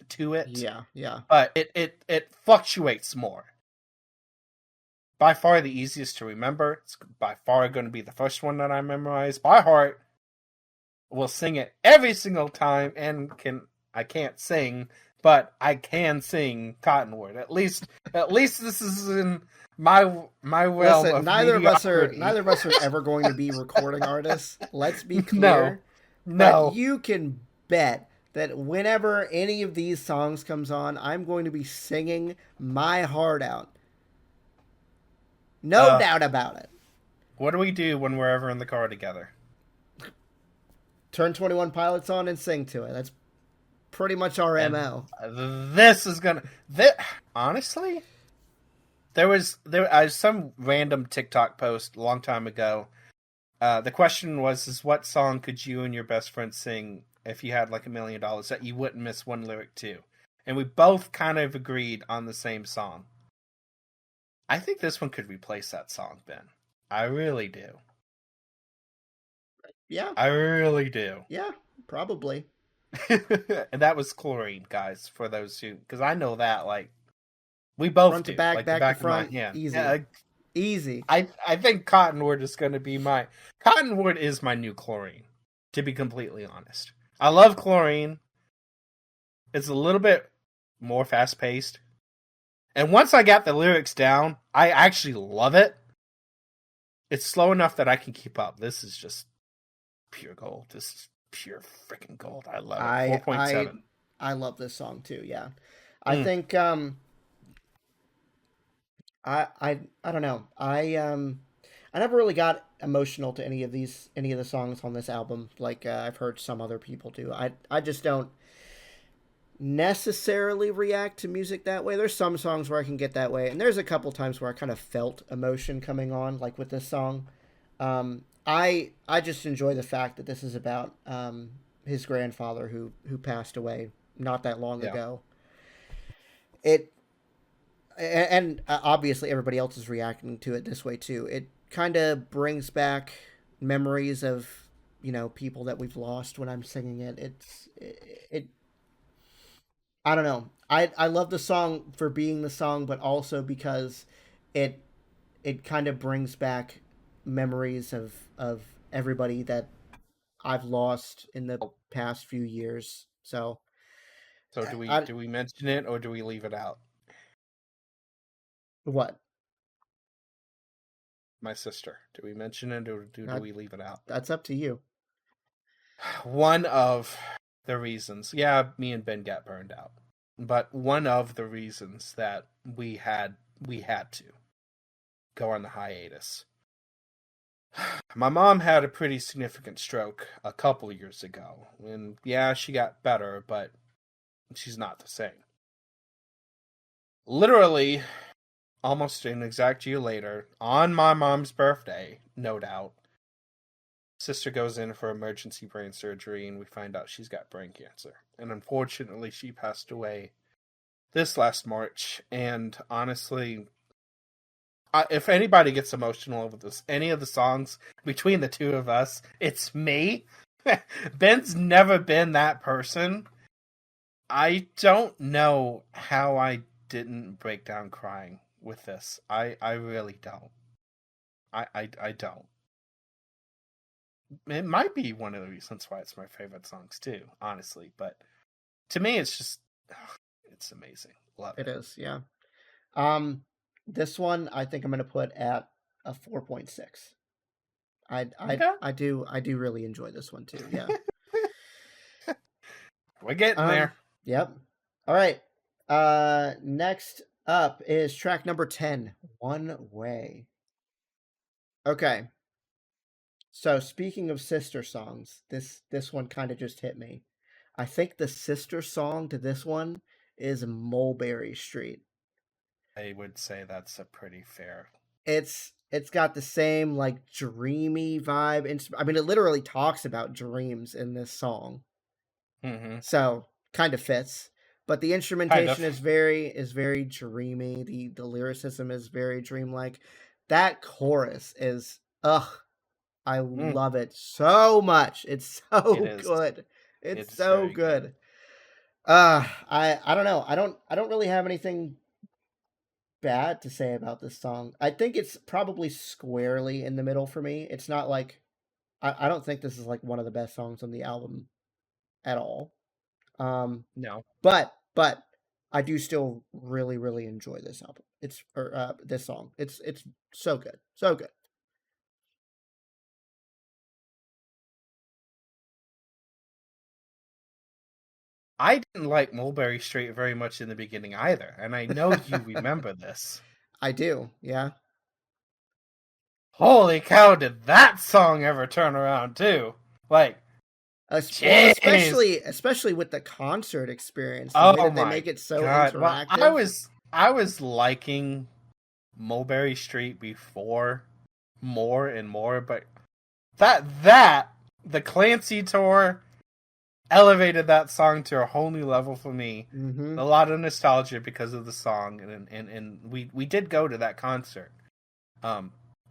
to it. Yeah. But it fluctuates more. By far the easiest to remember. It's by far going to be the first one that I memorize by heart. Will sing it every single time, and I can't sing, but I can sing Cottonwood. At least this is in my realm. Listen, of neither of us are mediocrity. ever going to be recording artists. Let's be clear. No. But you can bet that whenever any of these songs comes on, I'm going to be singing my heart out. No doubt about it. What do we do when we're ever in the car together? Turn 21 Pilots on and sing to it. That's pretty much our MO. This is gonna. Honestly, there was some random TikTok post a long time ago. The question was, what song could you and your best friend sing if you had like $1 million that you wouldn't miss one lyric to? And we both kind of agreed on the same song. I think this one could replace that song, Ben. I really do. Yeah. I really do. Yeah, probably. And that was Chlorine, guys, for those who... Because I know that, like... We both front do. To back, like back the back to front. of my hand. Easy. Yeah, easy. I think Cottonwood is going to be my... Cottonwood is my new Chlorine, to be completely honest. I love Chlorine. It's a little bit more fast-paced. And once I got the lyrics down, I actually love it. It's slow enough that I can keep up. This is just pure gold. This is pure freaking gold. I love it. 4.7. I love this song too, yeah. I think I don't know. I never really got emotional to any of the songs on this album like I've heard some other people do. I just don't necessarily react to music that way. There's some songs where I can get that way, and there's a couple times where I kind of felt emotion coming on, like with this song. I just enjoy the fact that this is about his grandfather who passed away not that long ago. And obviously everybody else is reacting to it this way too. It kind of brings back memories of people that we've lost when I'm singing it. It I don't know. I love the song for being the song, but also because it kind of brings back memories of everybody that I've lost in the past few years. So do we mention it or do we leave it out? What? My sister. Do we mention it or do we leave it out? That's up to you. One of the reasons. Yeah, me and Ben got burned out. But one of the reasons that we had to go on the hiatus. My mom had a pretty significant stroke a couple years ago. And yeah, she got better, but she's not the same. Literally, almost an exact year later, on my mom's birthday, no doubt, sister goes in for emergency brain surgery, and we find out she's got brain cancer. And unfortunately, she passed away this last March. And honestly, if anybody gets emotional over this, any of the songs between the two of us, it's me. Ben's never been that person. I don't know how I didn't break down crying with this. I really don't. I don't. It might be one of the reasons why it's my favorite songs too, honestly. But to me, it's just, it's amazing. Love it. It is, yeah. This one I think I'm going to put at a 4.6. I do really enjoy this one too. Yeah. We're getting there. Yep. All right. Next up is track number 10, One Way. Okay. So speaking of sister songs, this one kind of just hit me. I think the sister song to this one is Mulberry Street. I would say that's a pretty fair. It's got the same like dreamy vibe. I mean, it literally talks about dreams in this song. Mm-hmm. So kind of fits. But the instrumentation is very dreamy. The lyricism is very dreamlike. That chorus is I love it so much. It's so good. It's so good. I don't know. I don't really have anything bad to say about this song. I think it's probably squarely in the middle for me. It's not like I don't think this is like one of the best songs on the album at all. No. But I do still really enjoy this album. This song. It's so good. So good. I didn't like Mulberry Street very much in the beginning either, and I know you remember this. I do, yeah. Holy cow, did that song ever turn around too? Like, especially with the concert experience. The way that they make it so interactive. Well, I was liking Mulberry Street before more and more, but the Clancy tour elevated that song to a whole new level for me. Mm-hmm. A lot of nostalgia because of the song, and we did go to that concert.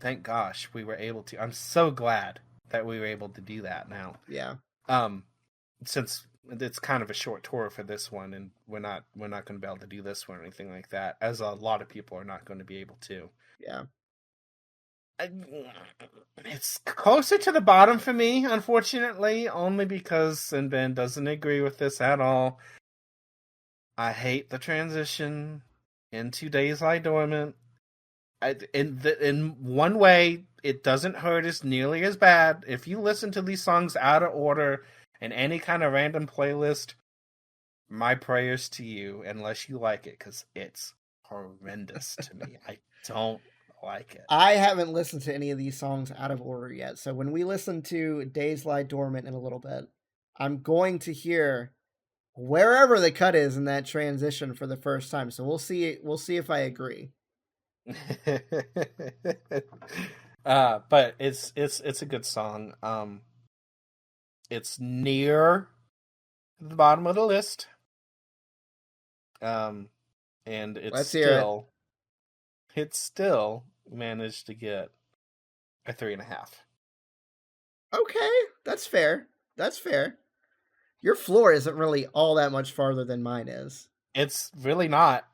Thank gosh we were able to. I'm so glad that we were able to do that now. Yeah. Since it's kind of a short tour for this one, and we're not going to be able to do this one or anything like that, as a lot of people are not going to be able to. Yeah. It's closer to the bottom for me, unfortunately, only because, and Ben doesn't agree with this at all, I hate the transition into Days Lie Dormant. In one way, it doesn't hurt as nearly as bad. If you listen to these songs out of order in any kind of random playlist, my prayers to you, unless you like it, because it's horrendous to me. I don't like it. I haven't listened to any of these songs out of order yet, so when we listen to Days Lie Dormant in a little bit, I'm going to hear wherever the cut is in that transition for the first time. So we'll see if I agree. But it's a good song. It's near the bottom of the list. And it still managed to get a 3.5. Okay, that's fair. Your floor isn't really all that much farther than mine is. It's really not.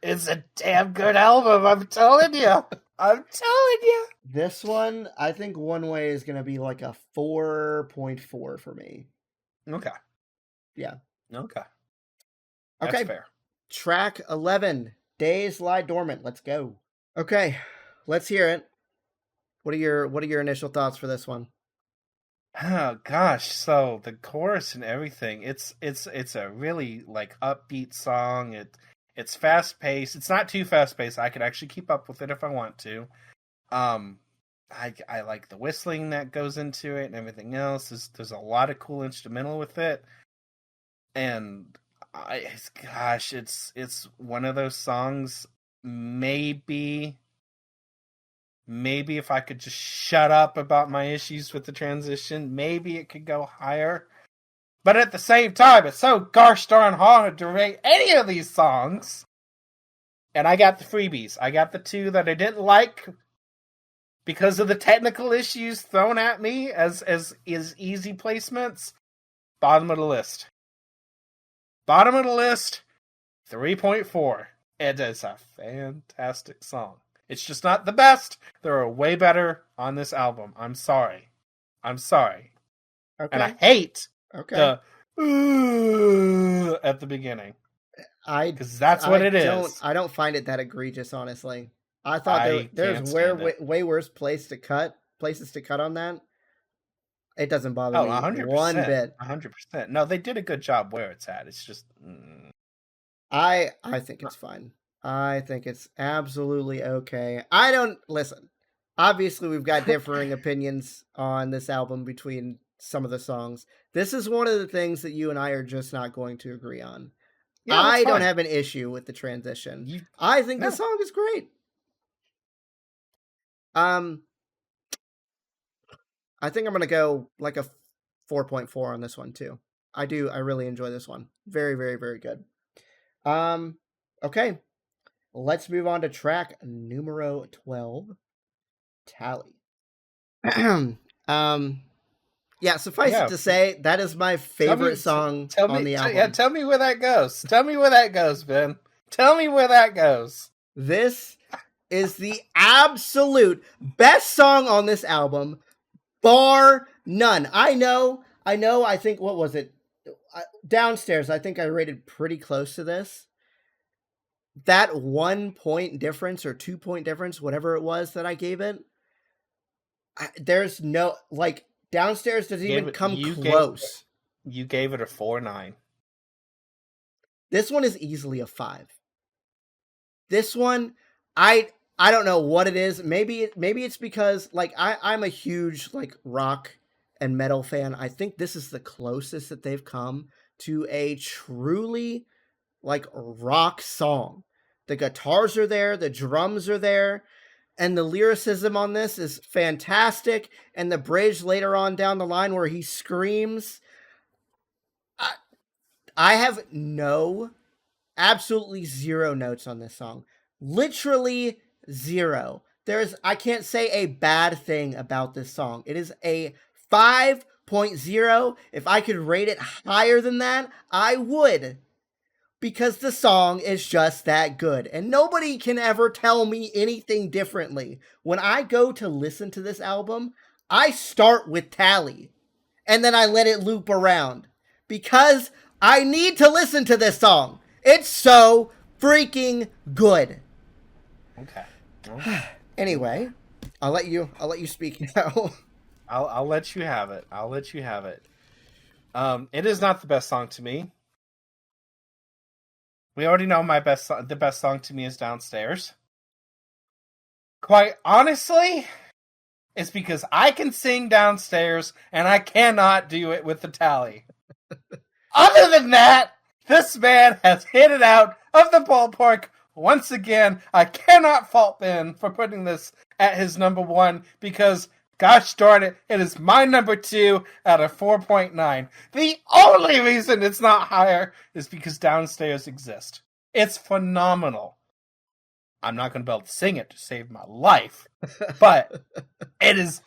It's a damn good album, I'm telling you. This one, I think One Way is going to be like a 4.4 for me. Okay. Yeah. Okay. That's fair. Track 11, Days Lie Dormant. Let's go. Okay, let's hear it. What are your initial thoughts for this one? Oh gosh, so the chorus and everything, it's a really like upbeat song. It's fast paced. It's not too fast paced. I could actually keep up with it if I want to. Um I like the whistling that goes into it and everything else. There's a lot of cool instrumental with it. And gosh, it's one of those songs. Maybe if I could just shut up about my issues with the transition, maybe it could go higher. But at the same time, it's so gosh darn hard to rate any of these songs. And I got the freebies. I got the two that I didn't like because of the technical issues thrown at me as easy placements. Bottom of the list. Bottom of the list, 3.4. It is a fantastic song. It's just not the best. There are way better on this album. I'm sorry. Okay. And I hate the at the beginning. Because that's what it is. I don't find it that egregious, honestly. I thought there's way worse places to cut on that. It doesn't bother me 100%, one bit. 100%. No, they did a good job where it's at. It's just... I think it's fine. I think it's absolutely okay. Listen, obviously we've got differing opinions on this album between some of the songs. This is one of the things that you and I are just not going to agree on. Yeah, I don't have an issue with the transition. I think the song is great. I think I'm going to go like a 4.4 on this one too. I really enjoy this one. Very, very, very good. Okay. Let's move on to track numero 12, Tally. Suffice it to say, that is my favorite song on the album. Yeah, tell me where that goes. Tell me where that goes, Ben. Tell me where that goes. This is the absolute best song on this album, bar none. I know, I think, what was it? Downstairs, I think I rated pretty close to this. That 1 point difference or 2 point difference, whatever it was that I gave it, there's no, like, Downstairs doesn't even come close. You gave it a 4.9. This one is easily a 5. This one, I don't know what it is. Maybe it's because, like, I'm a huge, like, rock and metal fan. I think this is the closest that they've come to a truly, like, rock song. The guitars are there, the drums are there, and the lyricism on this is fantastic. And the bridge later on down the line where he screams. I have absolutely zero notes on this song. Literally zero. I can't say a bad thing about this song. It is a 5.0. If I could rate it higher than that, I would. Because the song is just that good. And nobody can ever tell me anything differently. When I go to listen to this album, I start with Tally. And then I let it loop around. Because I need to listen to this song. It's so freaking good. Okay. Anyway, I'll let you speak now. I'll let you have it. It is not the best song to me. We already know the best song to me is Downstairs. Quite honestly, it's because I can sing Downstairs and I cannot do it with the Tally. Other than that, this man has hit it out of the ballpark once again. I cannot fault Ben for putting this at his number 1 because, gosh darn it, it is my number 2 out of 4.9. The only reason it's not higher is because Downstairs exists. It's phenomenal. I'm not going to be able to sing it to save my life, but it is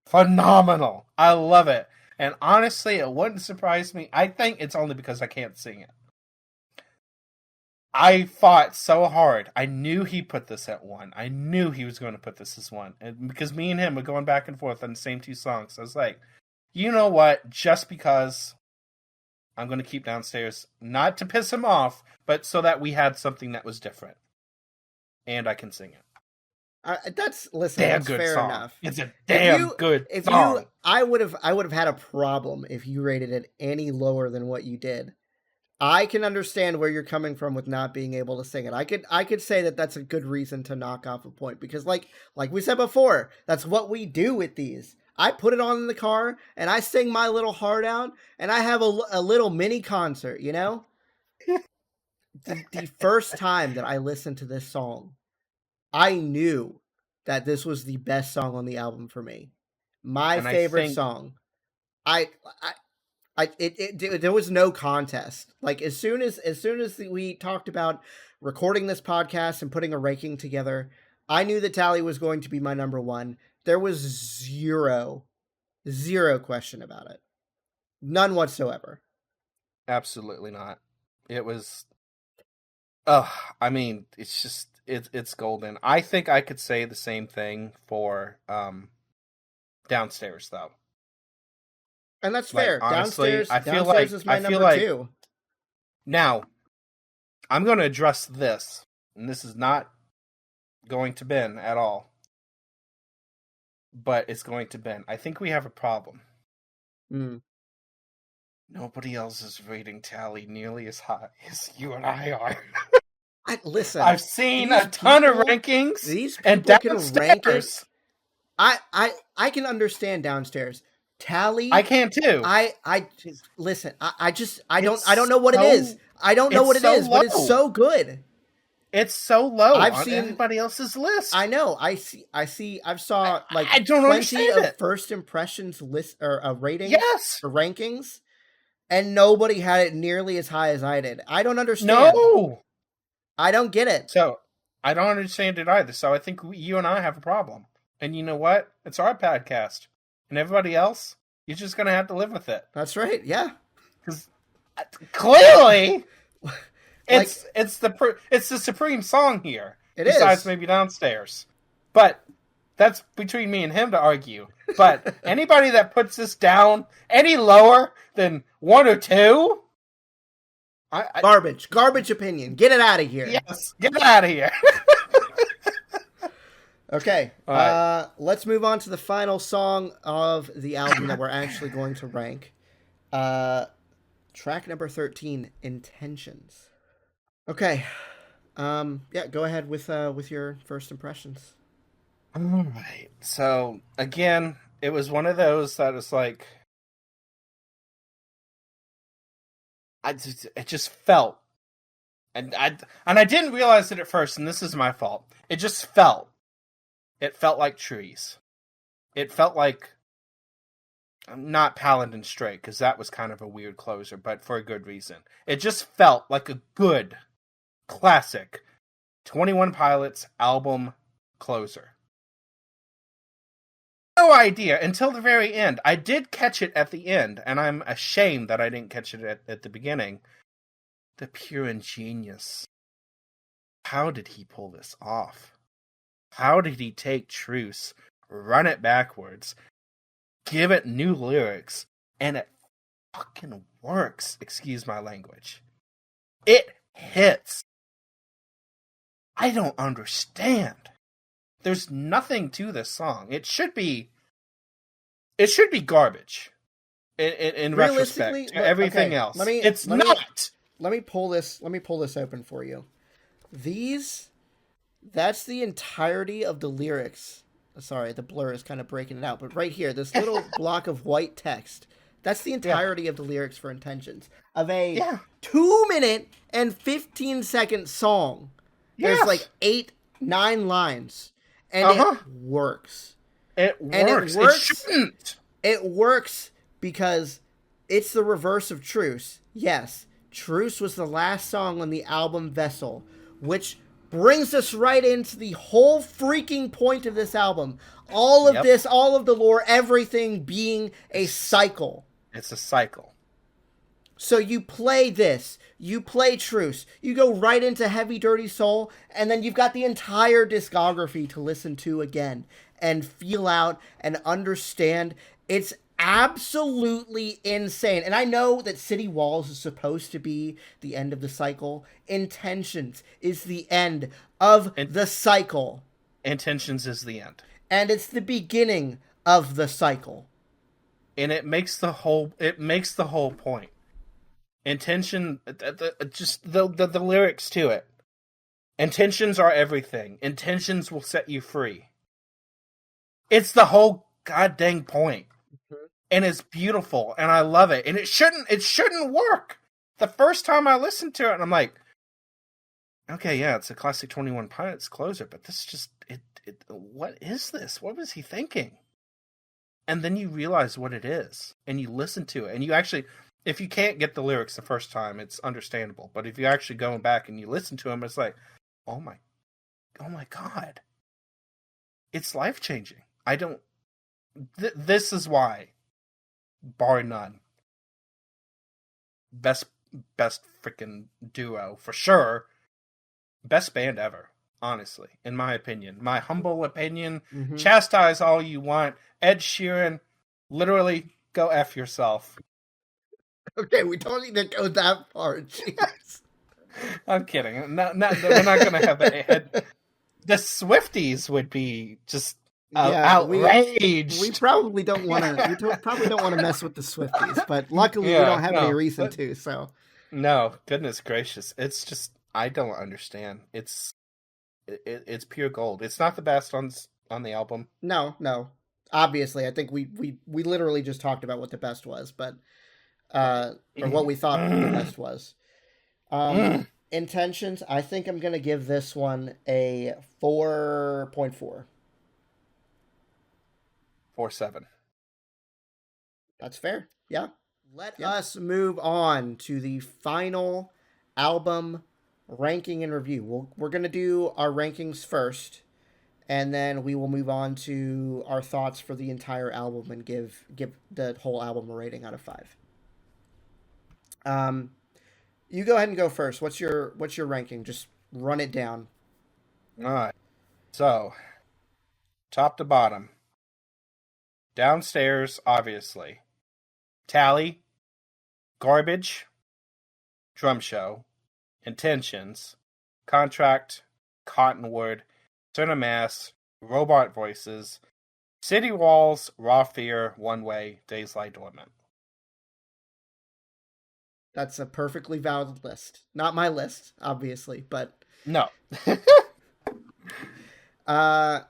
phenomenal. I love it. And honestly, it wouldn't surprise me. I think it's only because I can't sing it. I fought so hard. I knew he put this at 1. I knew he was going to put this as 1. And because me and him were going back and forth on the same 2 songs. I was like, you know what? Just because I'm going to keep Downstairs, not to piss him off, but so that we had something that was different. And I can sing it. Listen, Damn that's good fair song. enough. It's a damn good song. I would have had a problem if you rated it any lower than what you did. I can understand where you're coming from with not being able to sing it. I could say that that's a good reason to knock off a point because like we said before, that's what we do with these. I put it on in the car and I sing my little heart out and I have a little mini concert, you know? The first time that I listened to this song, I knew that this was the best song on the album for me. My And I favorite think song. There was no contest. Like as soon as we talked about recording this podcast and putting a ranking together, I knew that Tally was going to be my number one. There was zero question about it. None whatsoever. absolutely not. It was I mean, it's just it's golden. I think I could say the same thing for Downstairs though. And that's fair. Like, honestly, Downstairs is my number 2. Now, I'm going to address this, and this is not going to Ben at all, but it's going to Ben. I think we have a problem. Nobody else is rating Tally nearly as high as you and I are. Listen, I've seen a ton of rankings. These people and can rank it. I can understand Downstairs. Tally, I can too. Listen. I don't know what it is. I don't know what it is, but it's so good. It's so low I've on seen everybody else's list. I know. I've saw like I don't 20 of it. first impressions list or ratings Yes. or rankings, and nobody had it nearly as high as I did. I don't understand. No. I don't get it. So, I don't understand it either. So, I think you and I have a problem. And you know what? It's our podcast. And everybody else, you're just going to have to live with it. That's right. Yeah. Because clearly, it's the supreme song here. Besides maybe Downstairs. But that's between me and him to argue. But anybody that puts this down any lower than 1 or 2... Garbage opinion. Get it out of here. Yes, get it out of here. Okay, right. Let's move on to the final song of the album that we're actually going to rank. Track number 13, Intentions. Okay, yeah, go ahead with your first impressions. All right. So again, it was one of those that was like, it just felt, and I didn't realize it at first, and this is my fault. It just felt. It felt like trees. It felt like, not Paladin Stray, because that was kind of a weird closer, but for a good reason. It just felt like a good, classic 21 Pilots album closer. No idea until the very end. I did catch it at the end, and I'm ashamed that I didn't catch it at the beginning. The pure ingenious. How did he pull this off? How did he take Truce, run it backwards, give it new lyrics, and it fucking works? Excuse my language. It hits. I don't understand. There's nothing to this song. It should be garbage. In retrospect to everything else. It's not. Let me pull this open for you. That's the entirety of the lyrics. Sorry, the blur is kind of breaking it out, but right here, this little block of white text, that's the entirety of the lyrics for Intentions of a 2-minute and 15-second song. Yes. There's like 8-9 lines, and it works. It works. It shouldn't. It works because it's the reverse of Truce. Yes, Truce was the last song on the album Vessel, which brings us right into the whole freaking point of this album. All of this, all of the lore, everything being a cycle. It's a cycle. So you play this, you play Truce, you go right into Heavy Dirty Soul, and then you've got the entire discography to listen to again and feel out and understand. It's absolutely insane. And I know that City Walls is supposed to be the end of the cycle. Intentions is the end of the cycle. Intentions is the end. And it's the beginning of the cycle. And it makes the whole point. Intention, just the lyrics to it. Intentions are everything. Intentions will set you free. It's the whole goddamn point. Mm-hmm. And it's beautiful, and I love it. And it shouldn't work. The first time I listened to it, and I'm like, okay, yeah, it's a classic 21 Pilots closer, but this just what is this? What was he thinking? And then you realize what it is, and you listen to it, and you actually, if you can't get the lyrics the first time, it's understandable. But if you actually go back and you listen to them, it's like, oh my God, it's life changing. This is why, bar none, best freaking duo for sure, best band ever. Honestly, in my opinion, my humble opinion, chastise all you want. Ed Sheeran, literally, go F yourself. Okay, we don't need to go that far. Jeez. I'm kidding. We're not going to have that. The Swifties would be just outraged. We probably don't want to. We probably don't want to mess with the Swifties, but luckily we don't have any reason to. So, no, goodness gracious, it's just I don't understand. It's pure gold. It's not the best on the album. No. Obviously, I think we literally just talked about what the best was, but or what we thought the best was. Intentions. I think I'm gonna give this one a 4.4. 4.7. That's fair. Yeah. Let us move on to the final album ranking and review. We're going to do our rankings first, and then we will move on to our thoughts for the entire album and give the whole album a rating out of 5. You go ahead and go first. What's your ranking? Just run it down. All right. So, top to bottom. Downstairs, obviously. Tally, Garbage, Drum Show, Intentions, Contract, Cottonwood, Center Mass, Robot Voices, City Walls, RAWFEAR, One Way, Days Lie Dormant. That's a perfectly valid list. Not my list, obviously, but... No.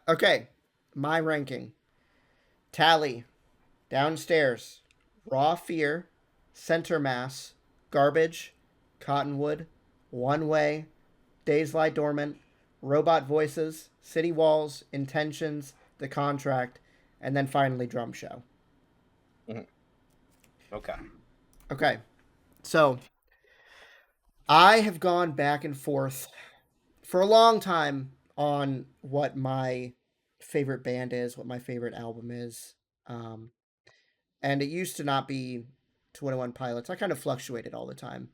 Okay. My ranking. Tally, Downstairs, RAWFEAR, Center Mass, Garbage, Cottonwood, One Way, Days Lie Dormant, Robot Voices, City Walls, Intentions, The Contract, and then finally Drum Show. Okay. So, I have gone back and forth for a long time on what my favorite band is, what my favorite album is. And it used to not be 21 Pilots. I kind of fluctuated all the time.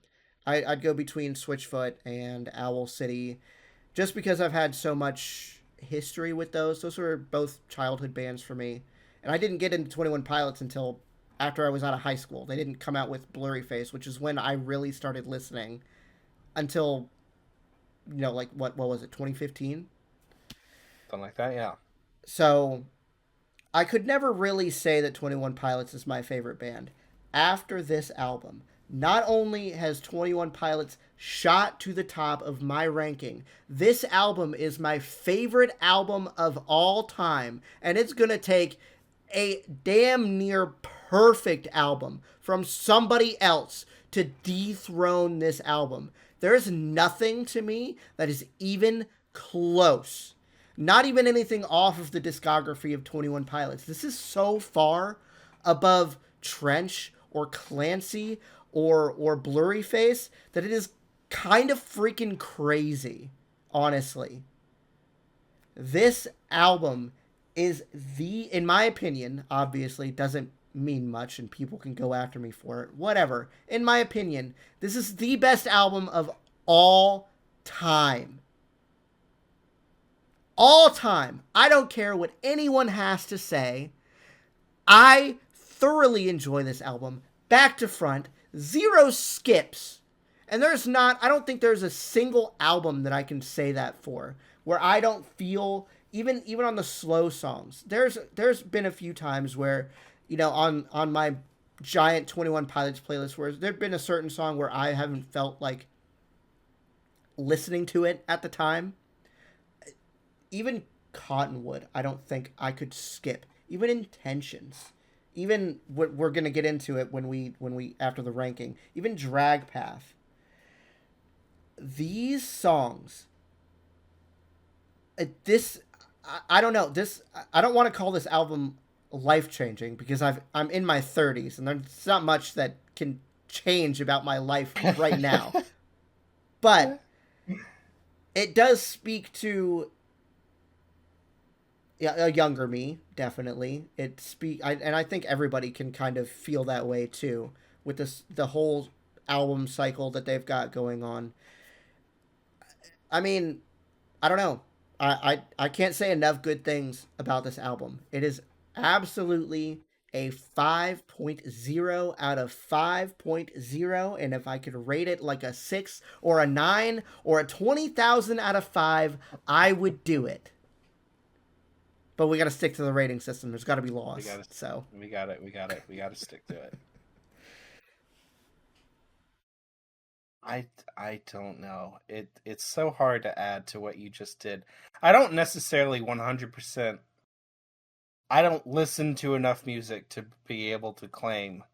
I'd go between Switchfoot and Owl City just because I've had so much history with those. Those were both childhood bands for me. And I didn't get into 21 Pilots until after I was out of high school. They didn't come out with Blurry Face, which is when I really started listening until, like, what was it, 2015? Something like that, yeah. So I could never really say that 21 Pilots is my favorite band. After this album, not only has 21 Pilots shot to the top of my ranking, this album is my favorite album of all time, and it's going to take a damn near perfect album from somebody else to dethrone this album. There is nothing to me that is even close. Not even anything off of the discography of 21 Pilots. This is so far above Trench or Clancy or Blurry Face that it is kind of freaking crazy, honestly. This album is in my opinion, obviously doesn't mean much and people can go after me for it, whatever. In my opinion, this is the best album of all time. All time. I don't care what anyone has to say. I thoroughly enjoy this album. Back to front. 0 skips. And I don't think there's a single album that I can say that for, where I don't feel even on the slow songs, there's been a few times where, on my giant 21 Pilots playlist, where there'd been a certain song where I haven't felt like listening to it at the time. Even Cottonwood, I don't think I could skip. Even Intentions, even what we're gonna get into it when we after the ranking. Even Drag Path. These songs, this I don't know, this I don't want to call this album life changing, because I'm in my 30s and there's not much that can change about my life right now. But it does speak to, yeah, a younger me, definitely. And I think everybody can kind of feel that way too, with the whole album cycle that they've got going on. I mean, I don't know. I can't say enough good things about this album. It is absolutely a 5.0 out of 5.0, and if I could rate it like a 6 or a 9 or a 20,000 out of 5, I would do it. But we got to stick to the rating system. There's got to be laws. We got to stick to it. I don't know. It's so hard to add to what you just did. I don't necessarily 100%. I don't listen to enough music to be able to claim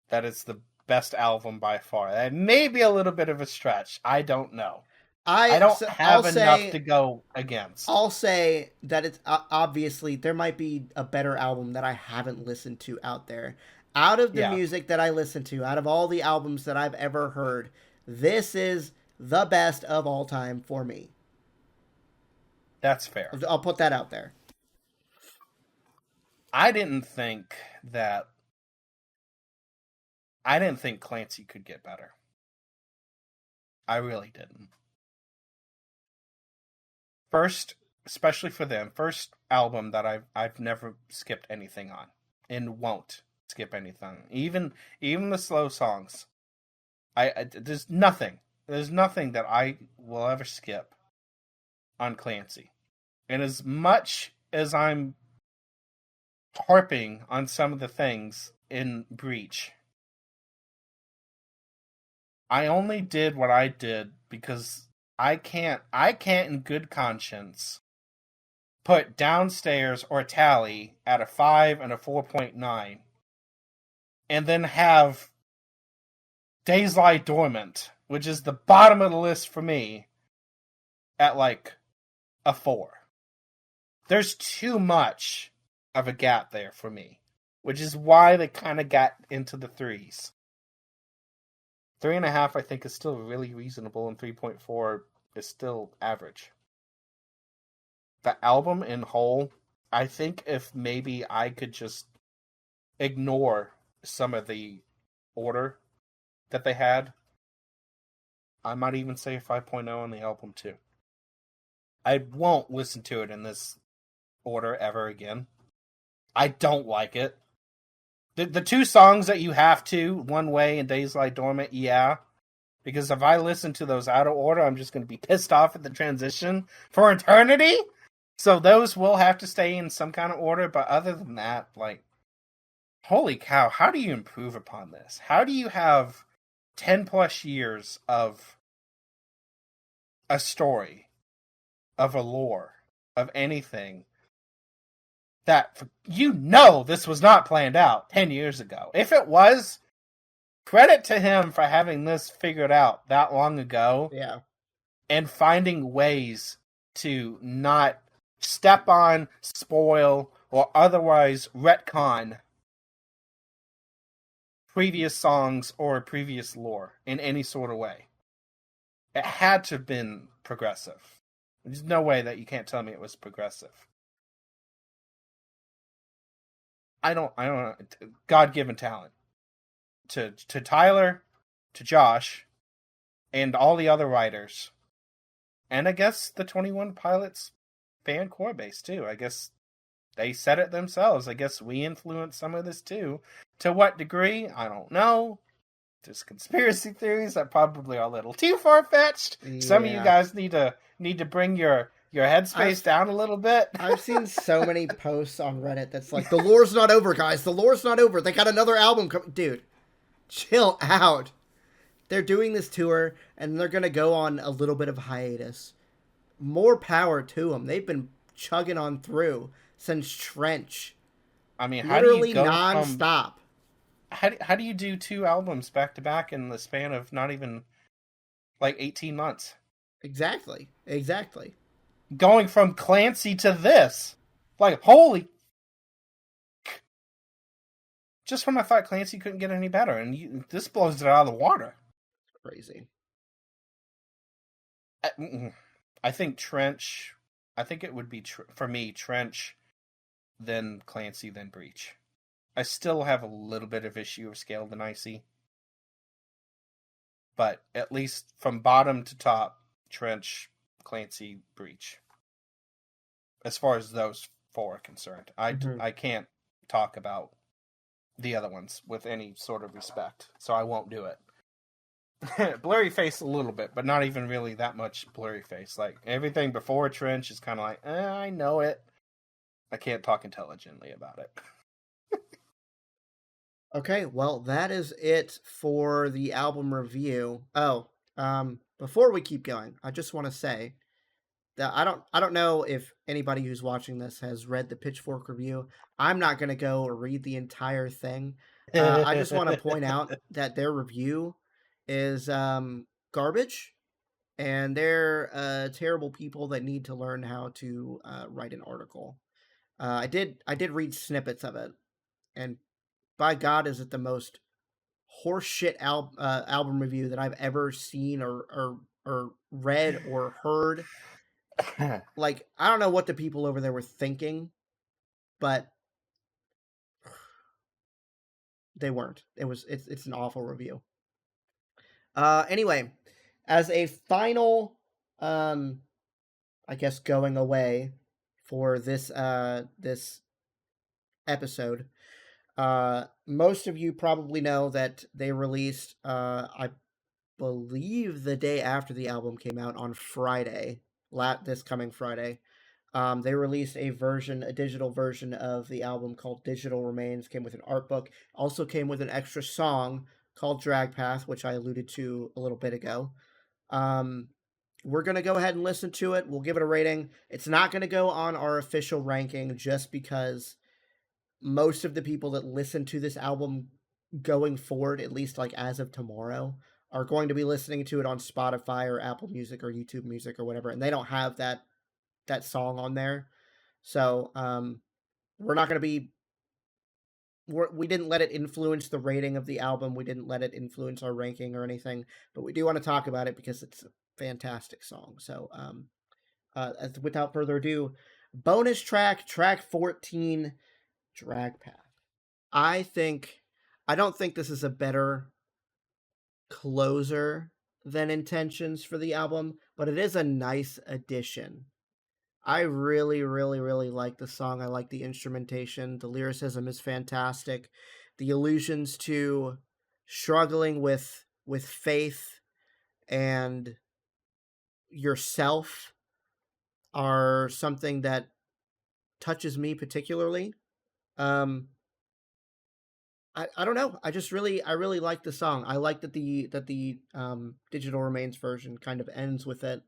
that it's the best album by far. That may be a little bit of a stretch. I don't know. I don't have enough to go against. I'll say that it's obviously there might be a better album that I haven't listened to out there. Out of the music that I listen to, out of all the albums that I've ever heard, this is the best of all time for me. That's fair. I'll put that out there. I didn't think Clancy could get better. I really didn't. First, especially for them, first album that I've never skipped anything on, and won't skip anything. Even the slow songs. There's nothing that I will ever skip on Clancy. And as much as I'm harping on some of the things in Breach, I only did what I did because I can't in good conscience put Downstairs or Tally at a 5 and a 4.9 and then have Days Lie Dormant, which is the bottom of the list for me, at like a 4. There's too much of a gap there for me, which is why they kind of got into the 3s. 3.5, I think, is still really reasonable, and 3.4 is still average. The album in whole, I think if maybe I could just ignore some of the order that they had, I might even say 5.0 on the album too. I won't listen to it in this order ever again. I don't like it. The two songs that you have to, One Way and Days Lie Dormant, yeah. Because if I listen to those out of order, I'm just going to be pissed off at the transition for eternity. So those will have to stay in some kind of order. But other than that, like, holy cow, how do you improve upon this? How do you have 10 plus years of a story, of a lore, of anything, that, this was not planned out 10 years ago. If it was, credit to him for having this figured out that long ago. Yeah. And finding ways to not step on, spoil, or otherwise retcon previous songs or previous lore in any sort of way. It had to have been progressive. There's no way that you can't tell me it was progressive. I don't know. God-given talent. To Tyler, to Josh, and all the other writers. And I guess the 21 Pilots fan core base, too. I guess they said it themselves. I guess we influenced some of this, too. To what degree? I don't know. There's conspiracy theories that probably are a little too far-fetched. Yeah. Some of you guys need to bring your your headspace I've down a little bit. I've seen so many posts on Reddit that's like, the lore's not over, guys. The lore's not over. They got another album coming. Dude, chill out. They're doing this tour, and they're going to go on a little bit of hiatus. More power to them. They've been chugging on through since Trench. I mean, how do you Literally go from non-stop. how do you do 2 albums back to back in the span of not even like 18 months? Exactly. Exactly. Going from Clancy to this, like, holy! Just when I thought Clancy couldn't get any better, and this blows it out of the water. Crazy. I think Trench. I think it would be for me Trench, then Clancy, then Breach. I still have a little bit of issue with Scaled and Icy, but at least from bottom to top, Trench, Clancy, Breach. As far as those four are concerned, I can't talk about the other ones with any sort of respect, so I won't do it. Blurry Face a little bit, but not even really that much Blurry Face. Like, everything before Trench is kind of like, I know it. I can't talk intelligently about it. Okay, well, that is it for the album review. Oh, before we keep going, I just want to say that I don't know if anybody who's watching this has read the Pitchfork review. I'm not going to go read the entire thing. I just want to point out that their review is garbage, and they're terrible people that need to learn how to write an article. I did read snippets of it, and by God, is it the most horseshit album review that I've ever seen or read or heard. Like, I don't know what the people over there were thinking, but they weren't. It's an awful review. Anyway, as a final, I guess going away for this this episode, most of you probably know that they released, I believe, the day after the album came out on Friday, this coming Friday. They released a digital version of the album called Digital Remains. Came with an art book. Also came with an extra song called Drag Path, which I alluded to a little bit ago. We're going to go ahead and listen to it. We'll give it a rating. It's not going to go on our official ranking just because most of the people that listen to this album going forward, at least like as of tomorrow, are going to be listening to it on Spotify or Apple Music or YouTube Music or whatever, and they don't have that song on there. So we're not going to be we didn't let it influence the rating of the album. We didn't let it influence our ranking or anything, but we do want to talk about it because it's a fantastic song. So without further ado, bonus track 14, Drag Path. I don't think this is a better closer than Intentions for the album, but it is a nice addition. I really, really, really like the song. I like the instrumentation. The lyricism is fantastic. The allusions to struggling with faith and yourself are something that touches me particularly. I don't know. I really like the song. I like that the Digital Remains version kind of ends with it,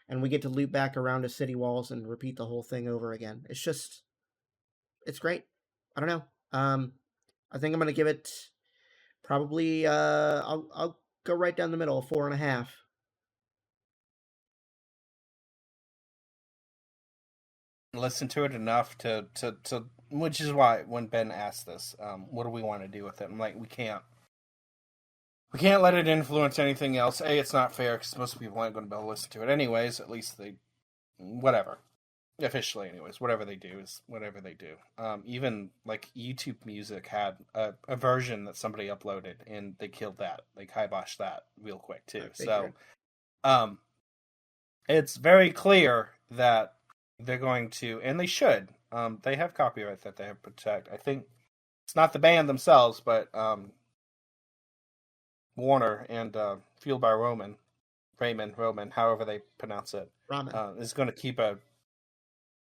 and we get to loop back around to city walls and repeat the whole thing over again. It's great. I don't know. I think I'm gonna give it probably. I'll go right down the middle, 4.5. Listen to it enough to which is why when Ben asked this, what do we want to do with it? I'm like, we can't let it influence anything else. A, it's not fair because most people aren't going to be able to listen to it anyways. At least whatever, officially anyways, whatever they do is whatever they do. Even like YouTube Music had a version that somebody uploaded and they killed that. They kiboshed that real quick too. So, it's very clear that they're going to, and they should. They have copyright that they have to protect. I think it's not the band themselves, but Warner and Fueled by Raymond, however they pronounce it, is going to keep a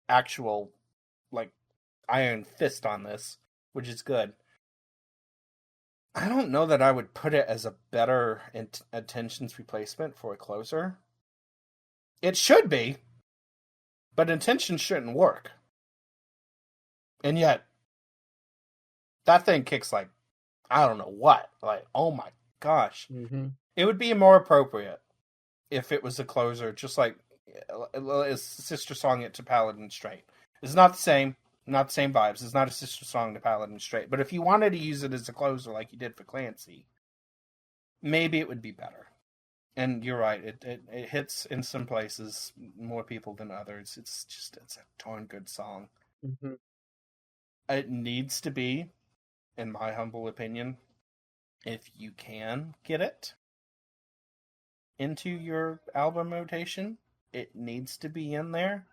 actual like iron fist on this, which is good. I don't know that I would put it as a better Intentions replacement for a closer. It should be, but Intentions shouldn't work. And yet, that thing kicks like, I don't know what. Like, oh my gosh. Mm-hmm. It would be more appropriate if it was a closer, just like his sister song it to Paladin Straight. It's not the same. Not the same vibes. It's not a sister song to Paladin Straight. But if you wanted to use it as a closer like you did for Clancy, maybe it would be better. And you're right. It hits in some places more people than others. It's a darn good song. Mm-hmm. It needs to be, in my humble opinion, if you can get it into your album rotation, it needs to be in there.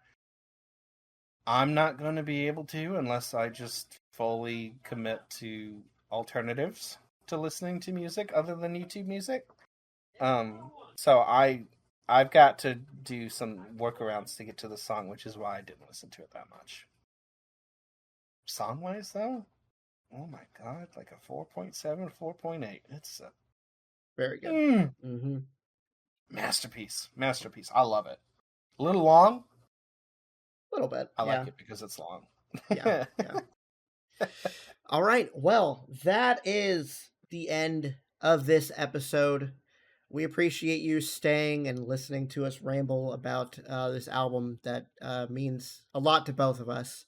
I'm not going to be able to unless I just fully commit to alternatives to listening to music other than YouTube music. So I've got to do some workarounds to get to the song, which is why I didn't listen to it that much. Song-wise, though, oh my god, like a 4.7, 4.8. It's a very good. Mm-hmm. Masterpiece. I love it. A little long. A little bit. I like it because it's long. Yeah. All right. Well, that is the end of this episode. We appreciate you staying and listening to us ramble about this album that means a lot to both of us.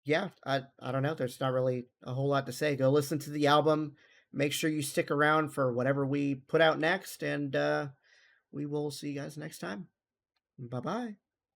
Yeah, I don't know. There's not really a whole lot to say. Go listen to the album. Make sure you stick around for whatever we put out next, and we will see you guys next time. Bye-bye.